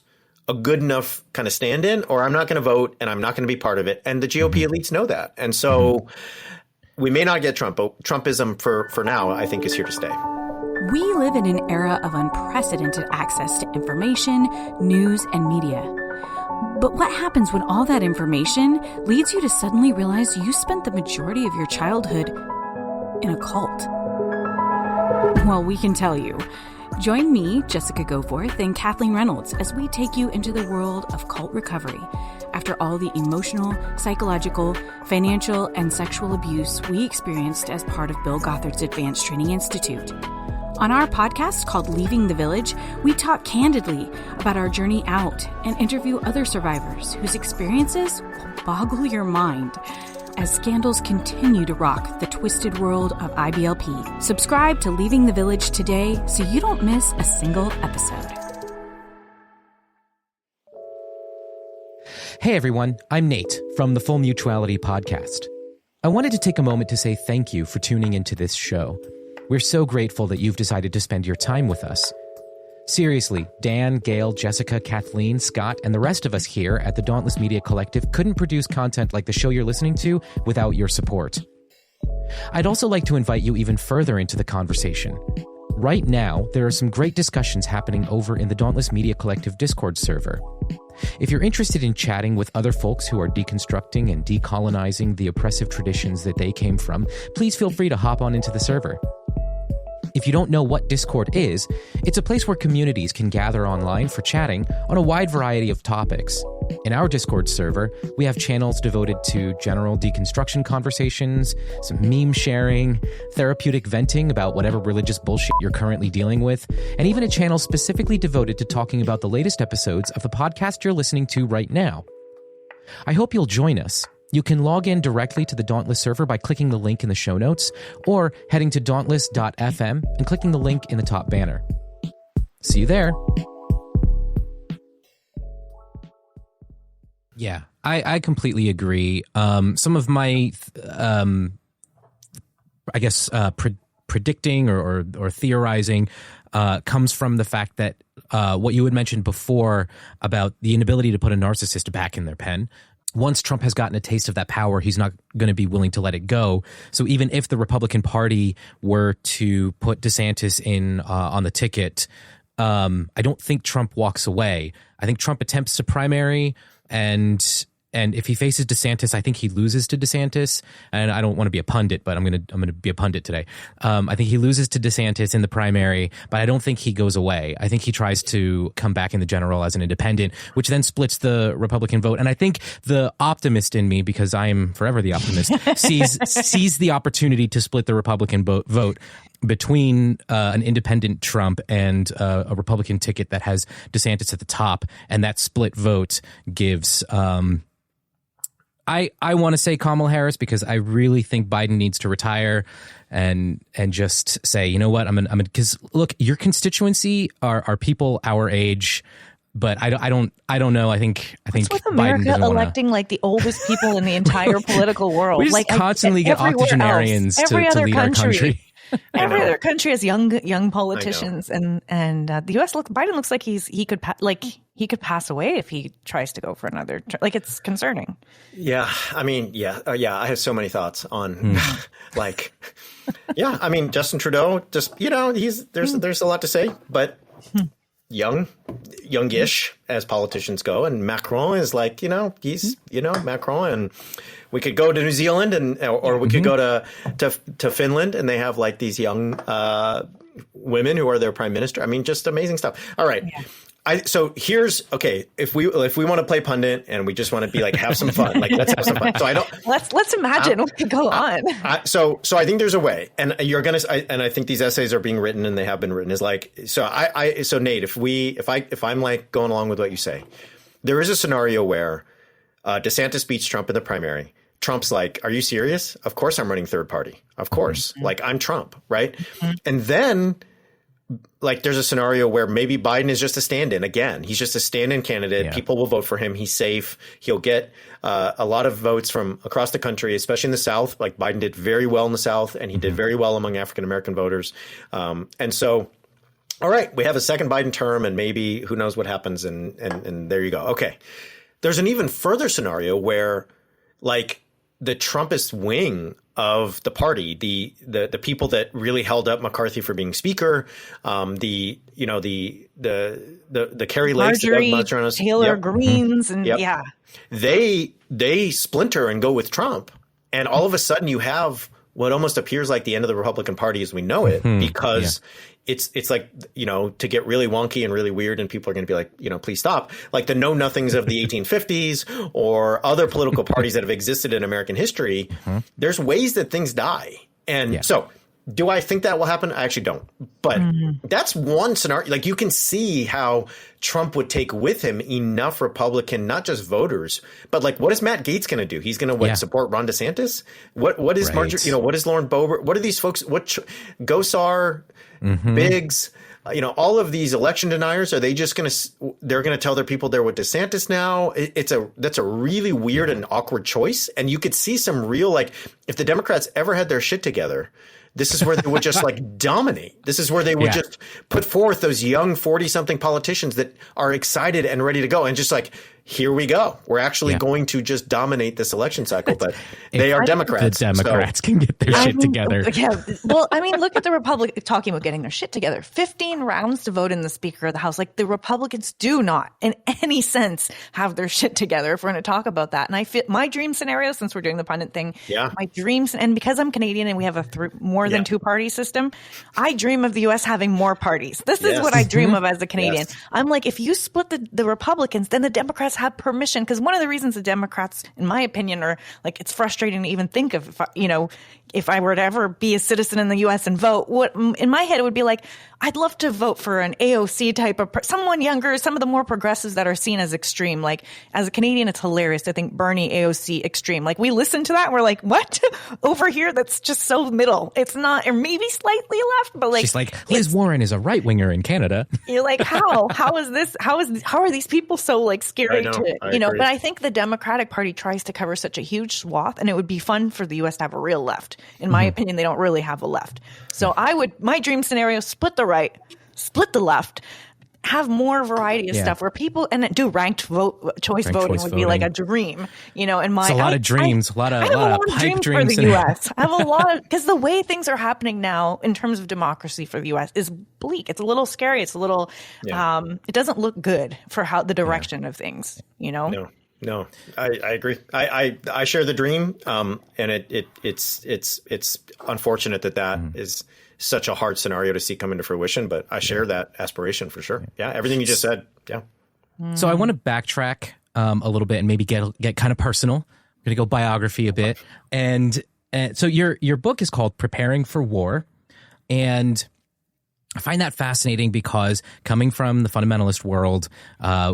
a good enough kind of stand-in, or I'm not going to vote and I'm not going to be part of it. And the GOP elites know that, and so we may not get Trump, but Trumpism for now, I think, is here to stay. We live in an era of unprecedented access to information, news, and media. But what happens when all that information leads you to suddenly realize you spent the majority of your childhood in a cult? Well, we can tell you. Join me, Jessica Goforth, and Kathleen Reynolds as we take you into the world of cult recovery after all the emotional, psychological, financial, and sexual abuse we experienced as part of Bill Gothard's Advanced Training Institute. On our podcast called Leaving the Village, we talk candidly about our journey out and interview other survivors whose experiences will boggle your mind. as scandals continue to rock the twisted world of IBLP. Subscribe to Leaving the Village today so you don't miss a single episode. Hey everyone, I'm Nate from the Full Mutuality podcast. I wanted to take a moment to say thank you for tuning into this show. We're so grateful that you've decided to spend your time with us. Seriously, Dan, Gail, Jessica, Kathleen, Scott, and the rest of us here at the Dauntless Media Collective couldn't produce content like the show you're listening to without your support. I'd also like to invite you even further into the conversation. Right now, there are some great discussions happening over in the Dauntless Media Collective Discord server. If you're interested in chatting with other folks who are deconstructing and decolonizing the oppressive traditions that they came from, please feel free to hop on into the server. If you don't know what Discord is, it's a place where communities can gather online for chatting on a wide variety of topics. In our Discord server, we have channels devoted to general deconstruction conversations, some meme sharing, therapeutic venting about whatever religious bullshit you're currently dealing with, and even a channel specifically devoted to talking about the latest episodes of the podcast you're listening to right now. I hope you'll join us. You can log in directly to the Dauntless server by clicking the link in the show notes or heading to dauntless.fm and clicking the link in the top banner. See you there. Yeah, I completely agree. Some of my, predicting or theorizing comes from the fact that what you had mentioned before about the inability to put a narcissist back in their pen. Once Trump has gotten a taste of that power, he's not going to be willing to let it go. So even if the Republican Party were to put DeSantis in on the ticket, I don't think Trump walks away. I think Trump attempts to primary, and if he faces DeSantis, I think he loses to DeSantis. And I don't want to be a pundit, but I'm gonna be a pundit today. I think he loses to DeSantis in the primary, but I don't think he goes away. I think he tries to come back in the general as an independent, which then splits the Republican vote. And I think the optimist in me, because I am forever the optimist, sees the opportunity to split the Republican vote between an independent Trump and a Republican ticket that has DeSantis at the top, and that split vote gives. I want to say Kamala Harris because I really think Biden needs to retire and just say, you know what, I'm because look, your constituency are people our age. But I don't know. I think with America Biden electing like the oldest people in the entire political world. We just constantly get octogenarians to lead our country. Every other country has young politicians, and the U.S. Biden looks like he could pass away if he tries to go for another. It's concerning. Yeah, I mean, I have so many thoughts on I mean, Justin Trudeau, just there's a lot to say, but youngish as politicians go, and Macron is he's Macron, and we could go to New Zealand or we could go to Finland, and they have like these young women who are their prime minister. I mean, just amazing stuff. All right. Yeah. So here's if we want to play pundit and we just want to be have some fun, let's have some fun. So let's imagine what could go on. So I think there's a way, and and I think these essays are being written and they have been written so Nate, if I'm going along with what you say, there is a scenario where DeSantis beats Trump in the primary. Trump's like, are you serious? Of course I'm running third party. Of course. Mm-hmm. I'm Trump, right? Mm-hmm. And then there's a scenario where maybe Biden is just a stand-in again. He's just a stand-in candidate. Yeah. People will vote for him. He's safe. He'll get a lot of votes from across the country, especially in the South. Biden did very well in the South, and he did very well among African-American voters. And so, all right, we have a second Biden term, and maybe who knows what happens. And there you go. Okay. There's an even further scenario where the Trumpist wing of the party, the people that really held up McCarthy for being speaker, the Carrie Lakes, Marjorie Taylor Greens, and they splinter and go with Trump, and all of a sudden you have what almost appears like the end of the Republican Party as we know it, because it's to get really wonky and really weird, and people are going to be please stop. The know nothings of the 1850s or other political parties that have existed in American history. There's ways that things die. And so Do I think that will happen? I actually don't. But that's one scenario. Like, you can see how Trump would take with him enough Republican, not just voters, but like, what is Matt Gaetz going to do? He's going to support Ron DeSantis? What is Marjorie? What is Lauren Boebert? What are these folks? Gosar, Biggs? All of these election deniers, are they just they're going to tell their people they're with DeSantis now? That's a really weird and awkward choice. And you could see some real, like, if the Democrats ever had their shit together, this is where they would just like dominate. This is where they would just put forth those young 40-something politicians that are excited and ready to go and just like, here we go. We're actually going to just dominate this election cycle, but they are Democrats. The Democats can get their shit together. Yeah. Well, I mean, look at the Republicans talking about getting their shit together. 15 rounds to vote in the Speaker of the House. Like, the Republicans do not, in any sense, have their shit together, if we're going to talk about that. And I feel my dream scenario, since we're doing the pundit thing, my dreams, and because I'm Canadian and we have a more than two-party system, I dream of the U.S. having more parties. This is what I dream of as a Canadian. I'm like, if you split the Republicans, then the Democrats have permission, because one of the reasons the Democrats, in my opinion, are like, it's frustrating to even think of, if I were to ever be a citizen in the U.S. and vote, what in my head it would be like, I'd love to vote for an AOC type of someone younger, some of the more progressives that are seen as extreme. Like, as a Canadian, it's hilarious to think Bernie, AOC, extreme. Like, we listen to that and we're like, what? Over here, that's just so middle. It's not, or maybe slightly left, but like, she's like, Liz Warren is a right winger in Canada. You're like, how is this? How are these people so like scary to, but I think the Democratic Party tries to cover such a huge swath, and it would be fun for the U.S. to have a real left. In my opinion, they don't really have a left. So my dream scenario, split the right, split the left, have more variety of stuff where people, and do ranked choice voting would be like a dream, in my, it's a lot of dreams, a lot of pipe dreams for the U.S. I have a lot of, because the way things are happening now in terms of democracy for the U.S. is bleak. It's a little scary. It's a little, it doesn't look good for how the direction of things, No, I agree. I share the dream. And it's unfortunate that is such a hard scenario to see come into fruition, but I share that aspiration for sure. Yeah. Everything you just said. Yeah. So I want to backtrack a little bit and maybe get kind of personal. I'm going to go biography a bit. And so your book is called Preparing for War. And I find that fascinating because coming from the fundamentalist world,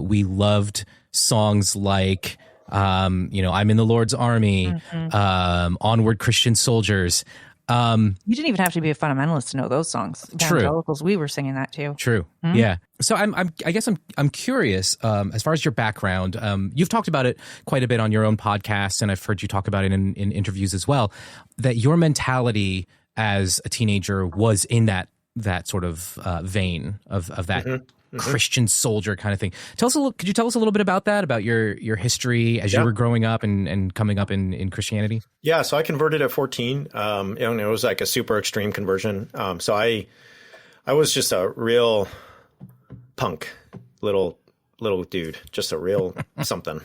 we loved songs like, I'm in the Lord's Army, Onward, Christian Soldiers. You didn't even have to be a fundamentalist to know those songs. Evangelicals, we were singing that too. True. Yeah. So I guess I'm curious, as far as your background, you've talked about it quite a bit on your own podcast, and I've heard you talk about it in interviews as well, that your mentality as a teenager was in that sort of vein of that Christian soldier kind of thing. Could you tell us a little bit about that, about your history as you were growing up and coming up in Christianity? Yeah, so I converted at 14. It was like a super extreme conversion. So I was just a real punk little dude, just a real something.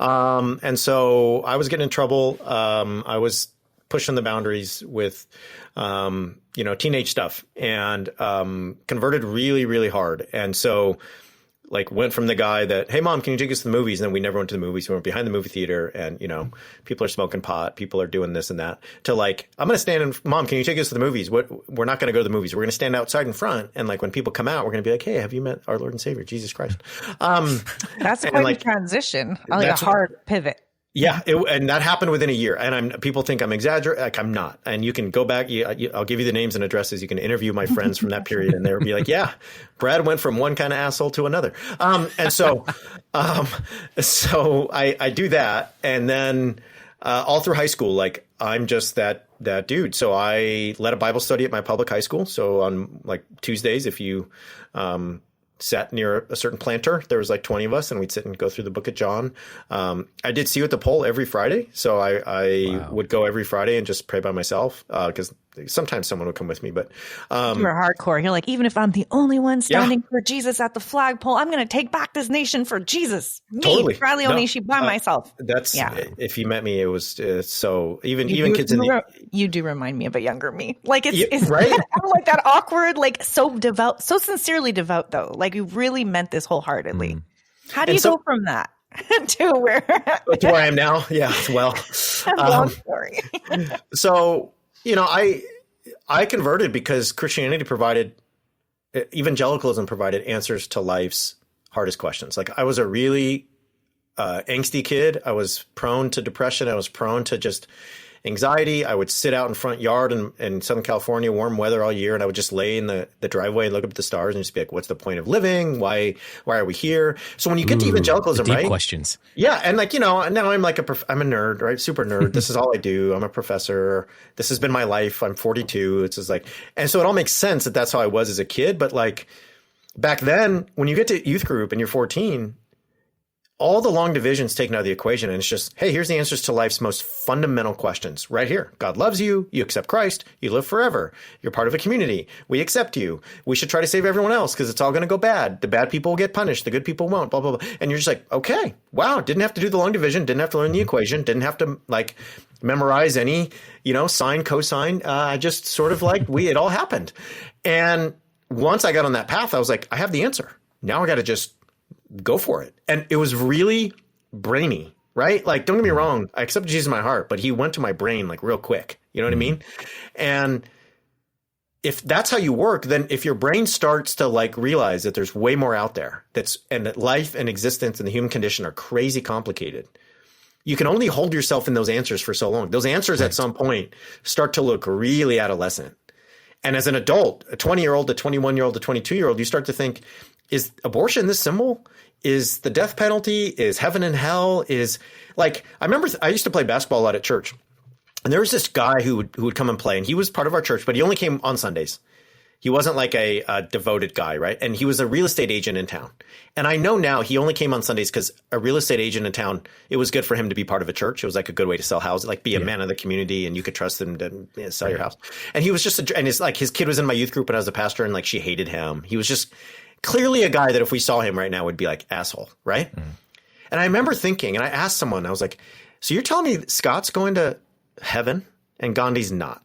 And so I was getting in trouble. I was pushing the boundaries with teenage stuff, and converted really, really hard. And so like went from the guy that, hey mom, can you take us to the movies? And then we never went to the movies. We went behind the movie theater, and people are smoking pot, people are doing this and that, to like, I'm going to stand in, mom, can you take us to the movies? We're not going to go to the movies. We're going to stand outside in front. And like when people come out, we're going to be like, hey, have you met our Lord and Savior, Jesus Christ? That's quite a transition, like a hard pivot. Yeah, and that happened within a year. And people think I'm exaggerating. Like, I'm not. And you can go back. I'll give you the names and addresses. You can interview my friends from that period, and they'll be like, "Yeah, Brad went from one kind of asshole to another." And so I do that, and then all through high school, like I'm just that dude. So I led a Bible study at my public high school. So on like Tuesdays, if you sat near a certain planter, there was like 20 of us, and we'd sit and go through the book of John. I did See You at the Pole every Friday. So I would go every Friday and just pray by myself, because sometimes someone would come with me, but you're hardcore. You're like, even if I'm the only one standing for Jesus at the flagpole, I'm going to take back this nation for Jesus. Me, Bradley Onishi, by myself. That's if you met me, it was so even kids in the you do remind me of a younger me. Like it's right. I'm like that awkward, like so devout, so sincerely devout though. Like you really meant this wholeheartedly. How do you go from that to where I am now? Yeah, well, long story. So I converted because evangelicalism provided answers to life's hardest questions. Like I was a really angsty kid. I was prone to depression. I was prone to just anxiety. I would sit out in front yard in Southern California, warm weather all year, and I would just lay in the driveway and look up at the stars and just be like, what's the point of living? Why are we here? So when you get to evangelicalism, deep right? questions. Yeah. And like, now I'm like I'm a nerd, right? Super nerd. This is all I do. I'm a professor. This has been my life. I'm 42. It's just like, and so it all makes sense that that's how I was as a kid. But like back then, when you get to youth group and you're 14, all the long division's taken out of the equation, and it's just, hey, here's the answers to life's most fundamental questions right here. God loves you. You accept Christ. You live forever. You're part of a community. We accept you. We should try to save everyone else because it's all going to go bad. The bad people will get punished. The good people won't, blah, blah, blah. And you're just like, okay, wow. Didn't have to do the long division. Didn't have to learn the equation. Didn't have to like memorize any, sine, cosine. I just sort of like, it all happened. And once I got on that path, I was like, I have the answer. Now I got to just go for it. And it was really brainy, right? Like, don't get me wrong. I accepted Jesus in my heart, but he went to my brain like real quick. You know what I mean? And if that's how you work, then if your brain starts to like realize that there's way more out there and that life and existence and the human condition are crazy complicated, you can only hold yourself in those answers for so long. Those answers at some point start to look really adolescent. And as an adult, a 20-year-old, a 21-year-old, a 22-year-old, you start to think, is abortion this symbol? Is the death penalty? Is heaven and hell? Is like, I remember I used to play basketball a lot at church, and there was this guy who would come and play, and he was part of our church, but he only came on Sundays. He wasn't like a devoted guy, right? And he was a real estate agent in town. And I know now he only came on Sundays because a real estate agent in town, it was good for him to be part of a church. It was like a good way to sell houses, like be a man of the community, and you could trust him to sell your house. And he was just and it's like his kid was in my youth group and I was a pastor, and like she hated him. He was just clearly a guy that if we saw him right now would be like asshole, right? And I remember thinking, and I asked someone, I was like, so you're telling me Scott's going to heaven and Gandhi's not?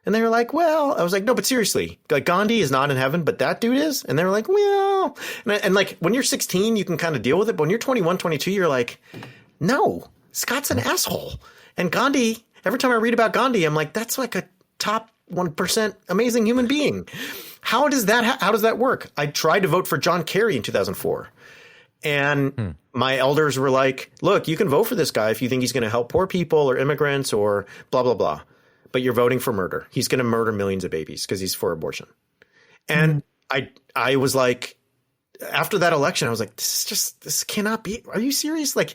And they were like, well, I was like, no, but seriously, like Gandhi is not in heaven, but that dude is. And they were like, well, and like when you're 16, you can kind of deal with it. But when you're 21, 22, you're like, no, Scott's an asshole. And Gandhi, every time I read about Gandhi, I'm like, that's like a top 1% amazing human being. How does that work? I tried to vote for John Kerry in 2004. And my elders were like, look, you can vote for this guy if you think he's going to help poor people or immigrants or blah, blah, blah. But you're voting for murder. He's going to murder millions of babies because he's for abortion. And I was like, after that election, I was like, this cannot be. Are you serious? Like,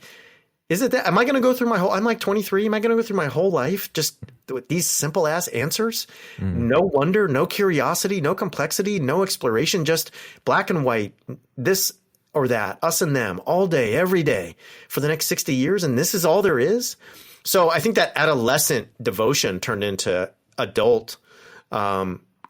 is it that? Am I going to go through I'm like 23. Am I going to go through my whole life just with these simple ass answers? No wonder, no curiosity, no complexity, no exploration, just black and white, this or that, us and them all day, every day for the next 60 years. And this is all there is. So I think that adolescent devotion turned into adult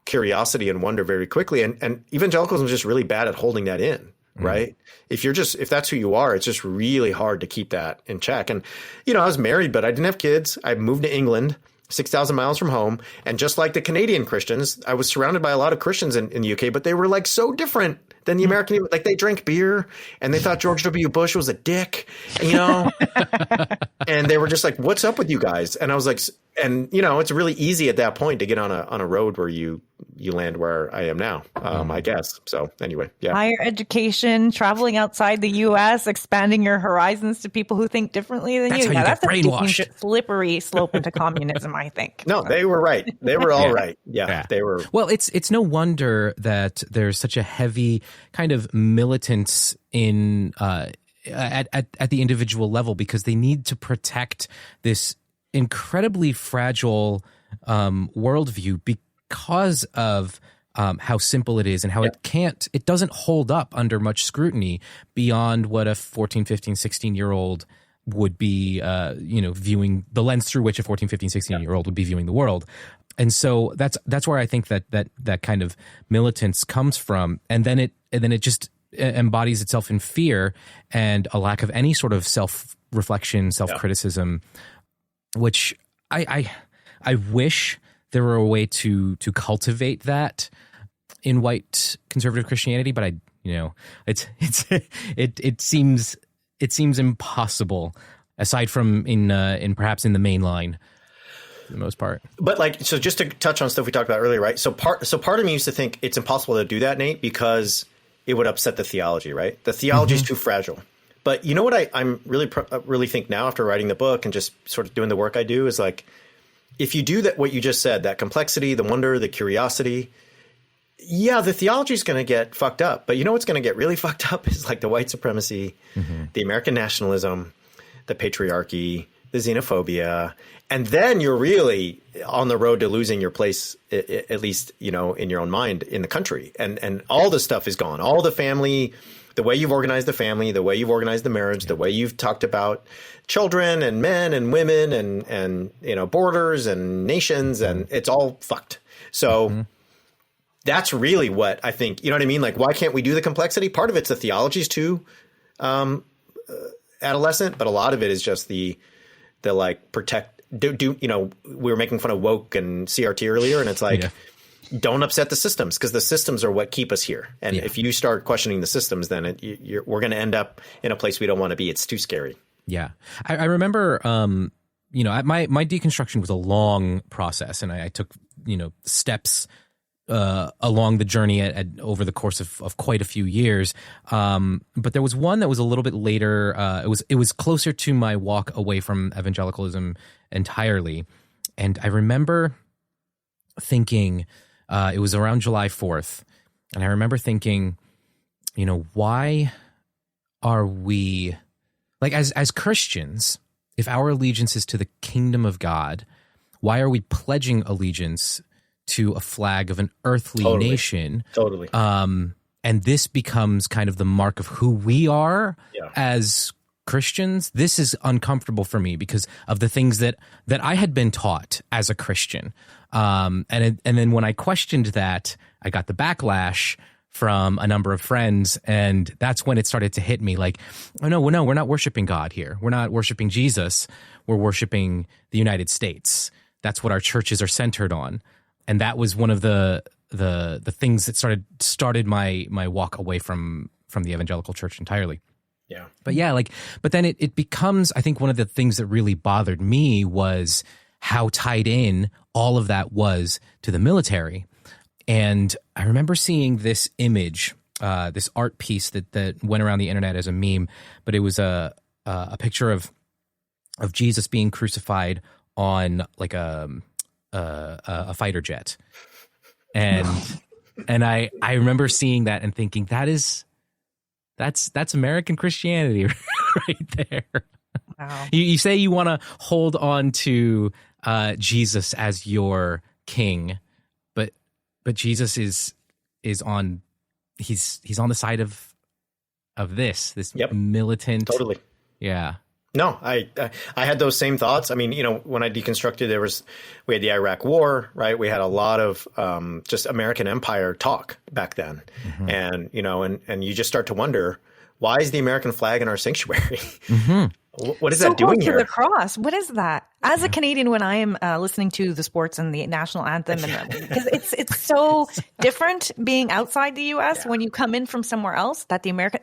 curiosity and wonder very quickly. And evangelicalism is just really bad at holding that in, right? If that's who you are, it's just really hard to keep that in check. And, I was married, but I didn't have kids. I moved to England, 6,000 miles from home. And just like the Canadian Christians, I was surrounded by a lot of Christians in the UK, but they were like so different than the American. Like they drank beer and they thought George W. Bush was a dick, and they were just like, what's up with you guys? And I was like, and it's really easy at that point to get on a road where you land where I am now, I guess. So anyway, yeah. Higher education, traveling outside the U.S., expanding your horizons to people who think differently than you. That's how you get brainwashed. A slippery slope into communism, I think. No, they were right. They were all right. Yeah, they were. Well, it's no wonder that there's such a heavy kind of militance in at the individual level, because they need to protect this incredibly fragile worldview because of how simple it is and how it doesn't hold up under much scrutiny beyond what a 14, 15, 16-year-old would be, viewing, the lens through which a 14, 15, 16-year-old would be viewing the world. And so that's where I think that kind of militance comes from. And then it just embodies itself in fear and a lack of any sort of self-reflection, self-criticism, which I wish there were a way to cultivate that in white conservative Christianity, but it seems impossible, aside from in perhaps in the main line. for the most part. But like, so just to touch on stuff we talked about earlier, right? So part of me used to think it's impossible to do that, Nate, because it would upset the theology, right? The theology is too fragile. But you know what I'm really think now after writing the book and just sort of doing the work I do is like, if you do that, what you just said, that complexity, the wonder, the curiosity, yeah, the theology is going to get fucked up. But you know what's going to get really fucked up is like the white supremacy, the American nationalism, the patriarchy, the xenophobia. And then you're really on the road to losing your place, at least, you know, in your own mind in the country. And all the stuff is gone. All the family, the way you've organized the family, the way you've organized the marriage, the way you've talked about children and men and women and you know, borders and nations, and it's all fucked. So that's really what I think, you know what I mean? Like, why can't we do the complexity? Part of it's the theology is too adolescent, but a lot of it is just the like do you know, we were making fun of woke and CRT earlier, and it's like, don't upset the systems, because the systems are what keep us here. And if you start questioning the systems, then we're going to end up in a place we don't want to be. It's too scary. Yeah. I remember, you know, my deconstruction was a long process, and I took, you know, steps along the journey over the course of quite a few years. But there was one that was a little bit later. It was closer to my walk away from evangelicalism entirely. And I remember thinking, it was around July 4th. And I remember thinking, you know, why are we, like, as Christians, if our allegiance is to the kingdom of God, why are we pledging allegiance to a flag of an earthly nation? Totally. And this becomes kind of the mark of who we are as Christians. This is uncomfortable for me because of the things that I had been taught as a Christian. And then when I questioned that, I got the backlash from a number of friends, and that's when it started to hit me like, oh, no, we're not worshiping God here. We're not worshiping Jesus. We're worshiping the United States. That's what our churches are centered on. And that was one of the things that started my walk away from the evangelical church entirely. Yeah. But then it becomes, I think one of the things that really bothered me was how tied in all of that was to the military. And I remember seeing this image, this art piece that went around the internet as a meme, but it was a picture of Jesus being crucified on like a fighter jet. And I remember seeing that and thinking that's American Christianity right there. Wow. You say you want to hold on to Jesus as your king, but Jesus is on he's on the side of this militant. Totally. Yeah. No, I had those same thoughts. I mean, you know, when I deconstructed, we had the Iraq War, right? We had a lot of just American empire talk back then. Mm-hmm. And, you know, and you just start to wonder, why is the American flag in our sanctuary? Mm-hmm. What is that doing here? The cross. What is that? As a Canadian, when I am listening to the sports and the national anthem, because it's so different being outside the U.S. when you come in from somewhere else. That the American,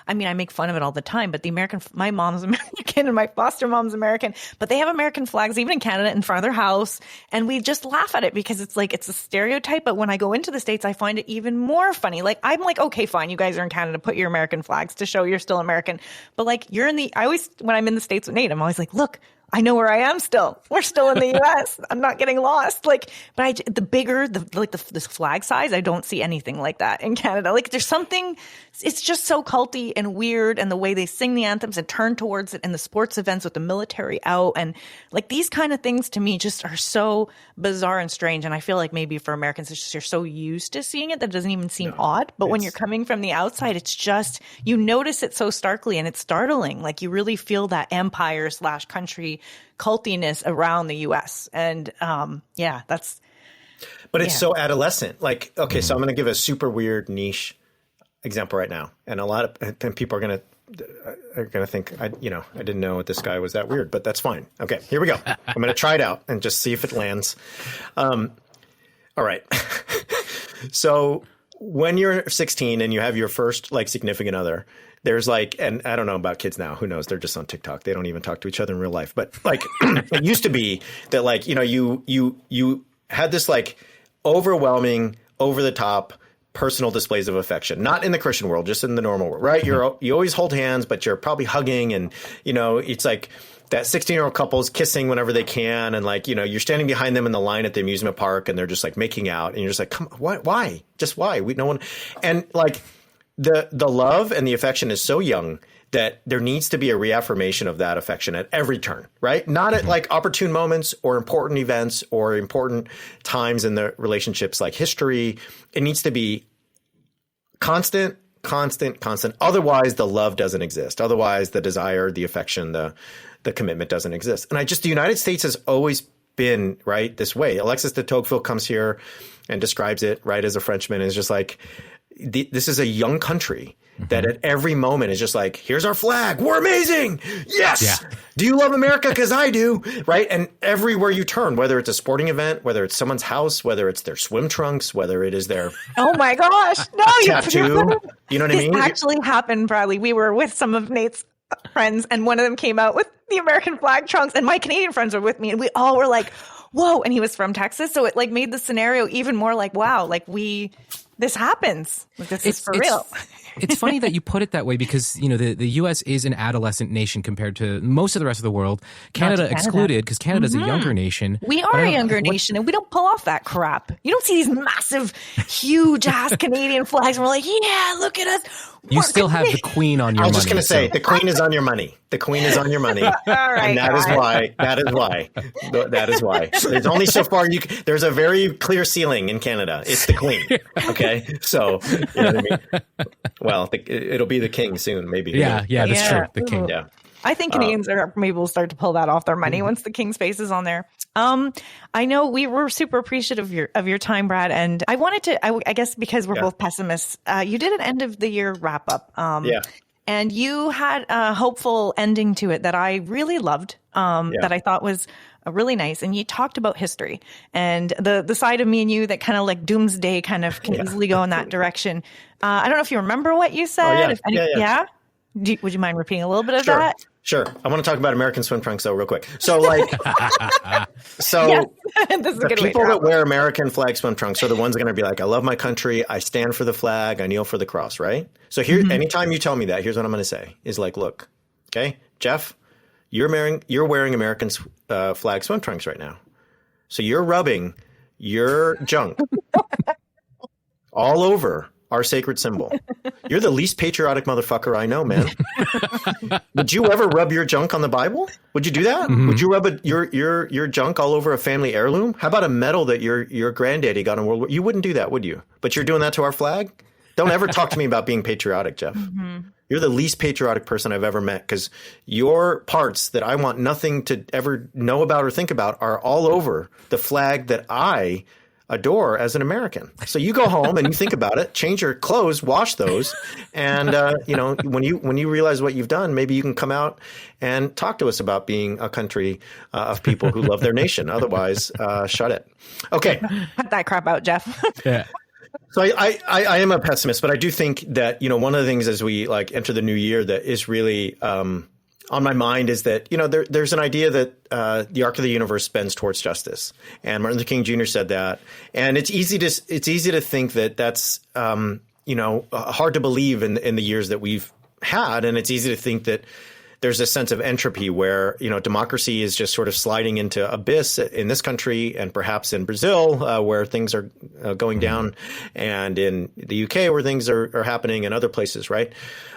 I mean, I make fun of it all the time, but the American, my mom's American and my foster mom's American, but they have American flags even in Canada in front of their house, and we just laugh at it because it's like it's a stereotype. But when I go into the States, I find it even more funny. Like I'm like, okay, fine, you guys are in Canada, put your American flags to show you're still American, but like you're in the. I always when I'm in the States with Nate, I'm always like, look. I know where I am still. We're still in the U.S. I'm not getting lost. Like, but the bigger, the flag size, I don't see anything like that in Canada. Like, there's something, it's just so culty and weird, and the way they sing the anthems and turn towards it in the sports events with the military out. And like these kind of things to me just are so bizarre and strange. And I feel like maybe for Americans, it's just you're so used to seeing it that it doesn't even seem odd. But when you're coming from the outside, it's just, you notice it so starkly and it's startling. Like you really feel that empire/country cultiness around the U.S. And that's. But it's so adolescent. Like, okay, so I'm going to give a super weird niche example right now, and a lot of people are going to think I didn't know this guy was that weird, but that's fine. Okay, here we go. I'm going to try it out and just see if it lands. All right. So when you're 16 and you have your first like significant other, there's like, and I don't know about kids now, who knows? They're just on TikTok. They don't even talk to each other in real life. But like it used to be that like, you know, you had this like overwhelming, over the top personal displays of affection, not in the Christian world, just in the normal world, right? You always hold hands, but you're probably hugging, and, you know, it's like that 16-year-old couple's kissing whenever they can. And like, you know, you're standing behind them in the line at the amusement park and they're just like making out, and you're just like, come on, why? Just why? No one. And like the love and the affection is so young that there needs to be a reaffirmation of that affection at every turn, right? Not at like opportune moments or important events or important times in the relationships like history. It needs to be constant. Otherwise, the love doesn't exist. Otherwise, the desire, the affection, the commitment doesn't exist. And the United States has always been, right, this way. Alexis de Tocqueville comes here and describes it, right, as a Frenchman, is just like, this is a young country that at every moment is just like, here's our flag. We're amazing. Yes. Yeah. Do you love America? Because I do. Right. And everywhere you turn, whether it's a sporting event, whether it's someone's house, whether it's their swim trunks, whether it is their oh my gosh, no, tattoo. You know what I mean? This actually happened, Bradley. We were with some of Nate's friends, and one of them came out with the American flag trunks, and my Canadian friends were with me, and we all were like, whoa. And he was from Texas. So it like made the scenario even more like, wow, like this happens. Like, this is for real. It's funny that you put it that way, because, you know, the U.S. is an adolescent nation compared to most of the rest of the world. Canada excluded, because Canada's a younger nation. We are a younger nation, and we don't pull off that crap. You don't see these massive, huge-ass Canadian flags, and we're like, yeah, look at us. You still have the Queen on your money. I was just going to say, the Queen is on your money. The Queen is on your money. All right, and that is why. There's only so far there's a very clear ceiling in Canada. It's the Queen. Okay? So, you know what I mean? Well, it'll be the king soon, maybe. Yeah, that's true. The king. Yeah. I think Canadians are maybe will start to pull that off their money once the king's face is on there. I know we were super appreciative of your time, Brad, and I wanted to, I guess because we're both pessimists, you did an end of the year wrap up. And you had a hopeful ending to it that I really loved, that I thought was really nice. And you talked about history and the side of me and you that kind of like doomsday kind of can easily go in that direction. I don't know if you remember what you said. Would you mind repeating a little bit of that? Sure. I want to talk about American swim trunks though real quick. So like, this is the people that wear American flag swim trunks are the ones that are going to be like, I love my country. I stand for the flag. I kneel for the cross. Right. So here, anytime you tell me that, here's what I'm going to say is like, look, okay, Jeff, you're wearing American flag swim trunks right now. So you're rubbing your junk all over our sacred symbol. You're the least patriotic motherfucker I know, man. Would you ever rub your junk on the Bible? Would you do that? Mm-hmm. Would you rub your junk all over a family heirloom? How about a medal that your granddaddy got in World War? You wouldn't do that, would you? But you're doing that to our flag? Don't ever talk to me about being patriotic, Jeff. Mm-hmm. You're the least patriotic person I've ever met, because your parts that I want nothing to ever know about or think about are all over the flag that I adore as an American. So you go home and you think about it, change your clothes, wash those. And, when you realize what you've done, maybe you can come out and talk to us about being a country of people who love their nation. Otherwise, shut it. Okay. Cut that crap out, Jeff. Yeah. So I am a pessimist, but I do think that, one of the things as we like enter the new year that is really, on my mind is that, there's an idea that the arc of the universe bends towards justice. And Martin Luther King Jr. said that. And it's easy to think that that's, hard to believe in the years that we've had. And it's easy to think that there's a sense of entropy where, democracy is just sort of sliding into abyss in this country and perhaps in Brazil where things are going down, and in the UK where things are happening, and other places, right?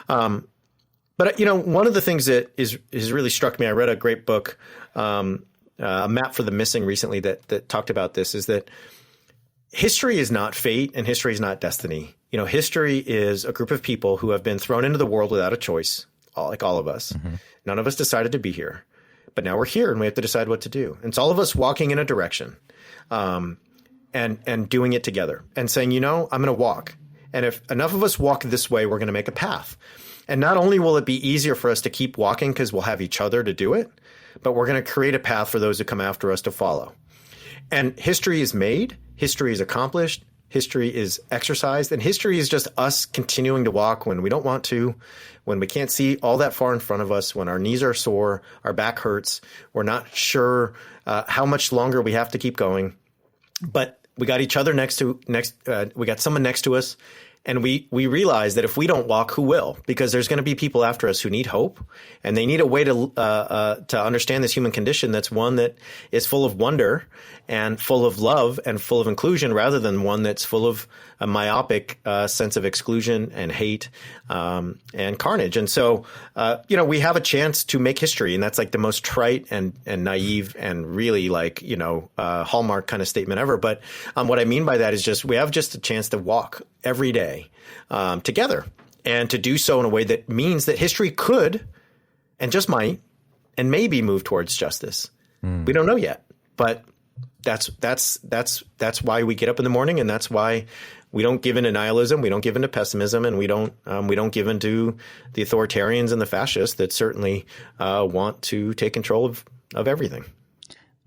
But, one of the things that has really struck me, I read a great book, A Map for the Missing recently that talked about this, is that history is not fate and history is not destiny. History is a group of people who have been thrown into the world without a choice, like all of us. Mm-hmm. None of us decided to be here, but now we're here and we have to decide what to do. And it's all of us walking in a direction and doing it together and saying, I'm going to walk. And if enough of us walk this way, we're going to make a path. And not only will it be easier for us to keep walking because we'll have each other to do it, but we're going to create a path for those who come after us to follow. And history is made, history is accomplished, History is exercised, and history is just us continuing to walk when we don't want to, when we can't see all that far in front of us, when our knees are sore, our back hurts, we're not sure how much longer we have to keep going. But we got each other we got someone next to us. And we realize that if we don't walk, who will? Because there's going to be people after us who need hope, and they need a way to understand this human condition that's one that is full of wonder and full of love and full of inclusion, rather than one that's full of a myopic sense of exclusion and hate and carnage. And so, we have a chance to make history, and that's like the most trite and naive and really Hallmark kind of statement ever. But what I mean by that is just we have just a chance to walk every day together, and to do so in a way that means that history could and just might and maybe move towards justice. We don't know yet, but that's why we get up in the morning, and that's why we don't give in to nihilism, we don't give in to pessimism, and we don't give in to the authoritarians and the fascists that certainly want to take control of everything.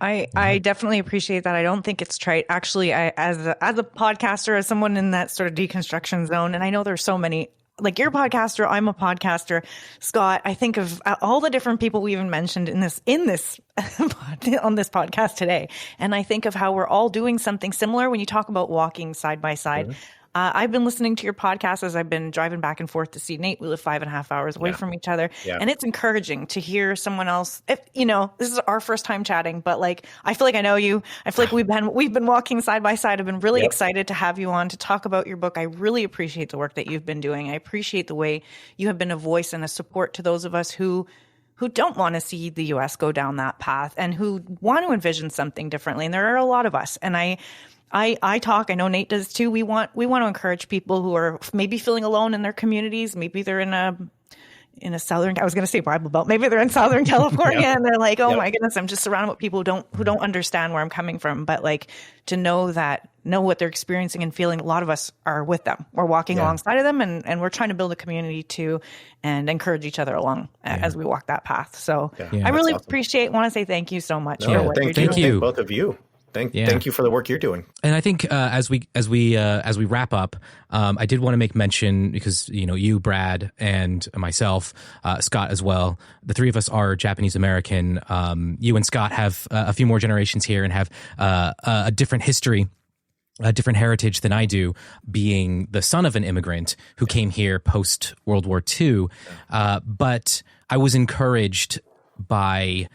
I definitely appreciate that. I don't think it's trite. Actually, as a podcaster, as someone in that sort of deconstruction zone, and I know there's so many, like you're a podcaster, I'm a podcaster, Scott. I think of all the different people we even mentioned in this on this podcast today, and I think of how we're all doing something similar when you talk about walking side by side. Mm-hmm. I've been listening to your podcast as I've been driving back and forth to see Nate. We live 5.5 hours away from each other. Yeah. And it's encouraging to hear someone else. This is our first time chatting, but I feel like I know you. I feel like we've been walking side by side. I've been really excited to have you on to talk about your book. I really appreciate the work that you've been doing. I appreciate the way you have been a voice and a support to those of us who don't want to see the U.S. go down that path and who want to envision something differently. And there are a lot of us. And I know Nate does too. We want to encourage people who are maybe feeling alone in their communities. Maybe they're in a southern, I was going to say Bible Belt. Maybe they're in Southern California and they're like, oh my goodness, I'm just surrounded with people who don't understand where I'm coming from. But to know what they're experiencing and feeling, a lot of us are with them. We're walking alongside of them, and we're trying to build a community too and encourage each other along as we walk that path. So I really want to say thank you so much for what you're doing. Thank you, both of you. Thank you for the work you're doing. And I think as we wrap up, I did want to make mention, because you, Brad, and myself, Scott as well, the three of us are Japanese American. You and Scott have a few more generations here and have a different history, a different heritage than I do, being the son of an immigrant who came here post World War II. But I was encouraged by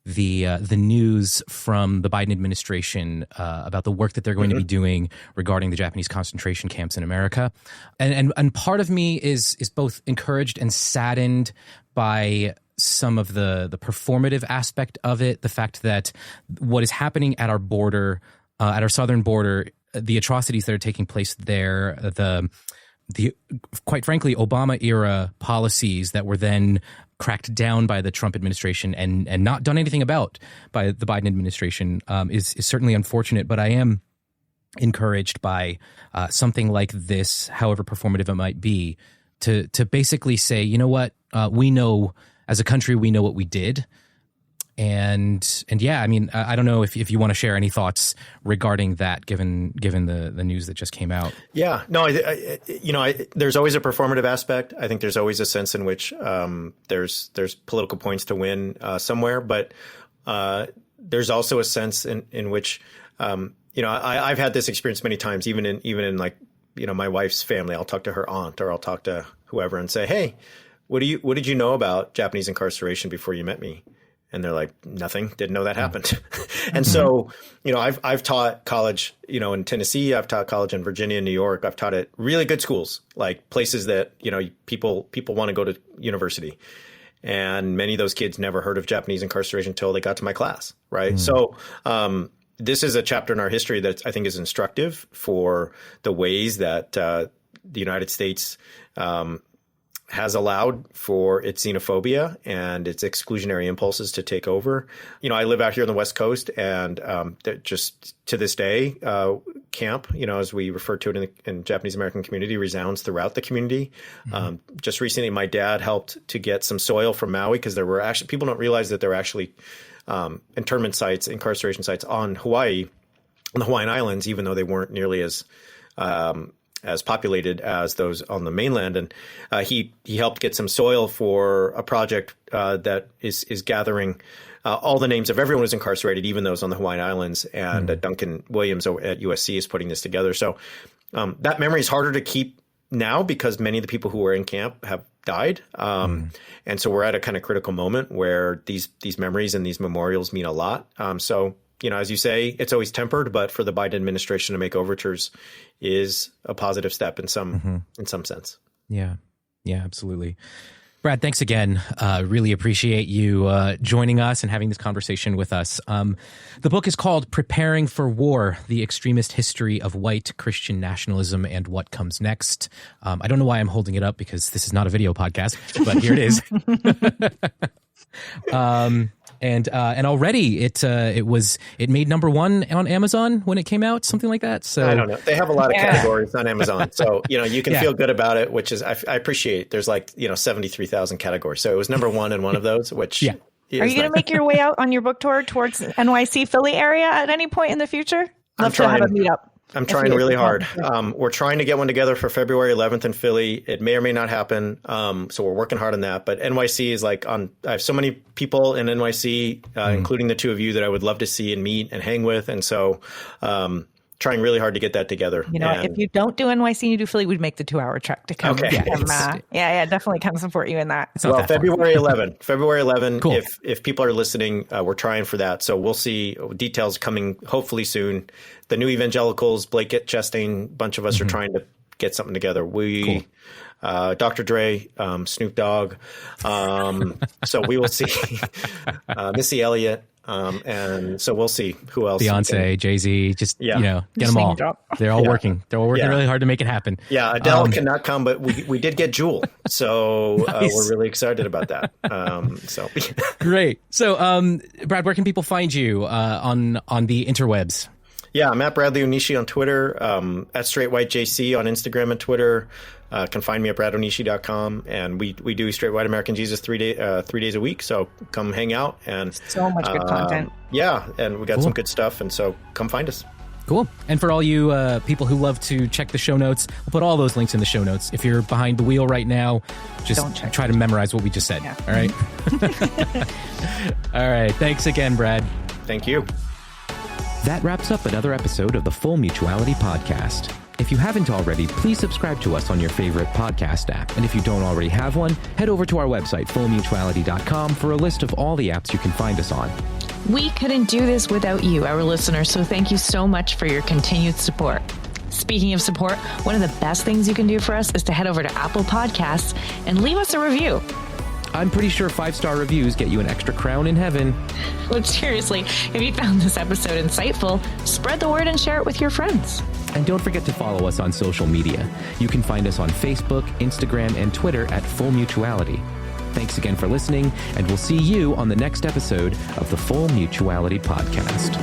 the news from the Biden administration about the work that they're going to be doing regarding the Japanese concentration camps in America. And part of me is both encouraged and saddened by some of the performative aspect of it, the fact that what is happening at our border, at our southern border, the atrocities that are taking place there, the quite frankly, Obama era policies that were then cracked down by the Trump administration and not done anything about by the Biden administration is certainly unfortunate. But I am encouraged by something like this, however performative it might be, to basically say, you know what, we know as a country, we know what we did. And yeah, I mean, I don't know if you want to share any thoughts regarding that, given the news that just came out. Yeah, no, there's always a performative aspect. I think there's always a sense in which there's political points to win somewhere, but there's also a sense in which I've had this experience many times, even in my wife's family. I'll talk to her aunt or I'll talk to whoever and say, hey, what did you know about Japanese incarceration before you met me? And they're like, nothing, didn't know that happened. And so, I've taught college, in Tennessee, I've taught college in Virginia and New York. I've taught at really good schools, like places that, people want to go to university. And many of those kids never heard of Japanese incarceration until they got to my class. Right. So, this is a chapter in our history that I think is instructive for the ways that the United States has allowed for its xenophobia and its exclusionary impulses to take over. I live out here on the West Coast, and just to this day, camp, as we refer to it in Japanese American community, resounds throughout the community. Just recently, my dad helped to get some soil from Maui, because there were actually, people don't realize that there were actually internment sites, incarceration sites on Hawaii, on the Hawaiian Islands, even though they weren't nearly as as populated as those on the mainland. And he helped get some soil for a project that is gathering all the names of everyone who's incarcerated, even those on the Hawaiian Islands. And Duncan Williams at USC is putting this together. So that memory is harder to keep now because many of the people who were in camp have died. And so we're at a kind of critical moment where these memories and these memorials mean a lot. So, as you say, it's always tempered, but for the Biden administration to make overtures is a positive step in some sense. Yeah. Yeah, absolutely. Brad, thanks again. Really appreciate you joining us and having this conversation with us. The book is called Preparing for War, The Extremist History of White Christian Nationalism and What Comes Next. I don't know why I'm holding it up because this is not a video podcast, but here it is. And already it made number 1 on Amazon when it came out, something like that. So I don't know. They have a lot of categories on Amazon, so you can feel good about it, which is I appreciate. There's 73,000 categories, so it was number 1 in one of those. Which are you going to make your way out on your book tour towards NYC Philly area at any point in the future? Love to have a meetup. I'm trying really hard. We're trying to get one together for February 11th in Philly. It may or may not happen. So we're working hard on that. But NYC is I have so many people in NYC, including the two of you that I would love to see and meet and hang with. And so trying really hard to get that together. If you don't do NYC and you do Philly, we'd make the 2-hour trek to come. Okay. Definitely come support you in that. Well, February 11. Cool. If people are listening, we're trying for that. So we'll see details coming hopefully soon. The New Evangelicals, Blake Chastain, a bunch of us are trying to get something together. We, Dr. Dre, Snoop Dogg. So we will see Missy Elliott. And so we'll see who else. Beyonce, Jay-Z, get them all. They're all working. They're all working really hard to make it happen. Yeah, Adele cannot come, but we did get Jewel. So nice. We're really excited about that. Great. So, Brad, where can people find you on the interwebs? Yeah, I'm at Bradley Onishi on Twitter, at Straight White JC on Instagram and Twitter. Can find me at bradonishi.com. And we do Straight White American Jesus 3 days a week. So come hang out. And so much good content. Yeah, and we got some good stuff. And so come find us. Cool. And for all you people who love to check the show notes, we'll put all those links in the show notes. If you're behind the wheel right now, just try to memorize what we just said. Yeah. All right. All right. Thanks again, Brad. Thank you. That wraps up another episode of the Full Mutuality Podcast. If you haven't already, please subscribe to us on your favorite podcast app. And if you don't already have one, head over to our website, fullmutuality.com, for a list of all the apps you can find us on. We couldn't do this without you, our listeners, so thank you so much for your continued support. Speaking of support, one of the best things you can do for us is to head over to Apple Podcasts and leave us a review. I'm pretty sure 5-star reviews get you an extra crown in heaven. But seriously, if you found this episode insightful, spread the word and share it with your friends. And don't forget to follow us on social media. You can find us on Facebook, Instagram, and Twitter at Full Mutuality. Thanks again for listening, and we'll see you on the next episode of the Full Mutuality Podcast.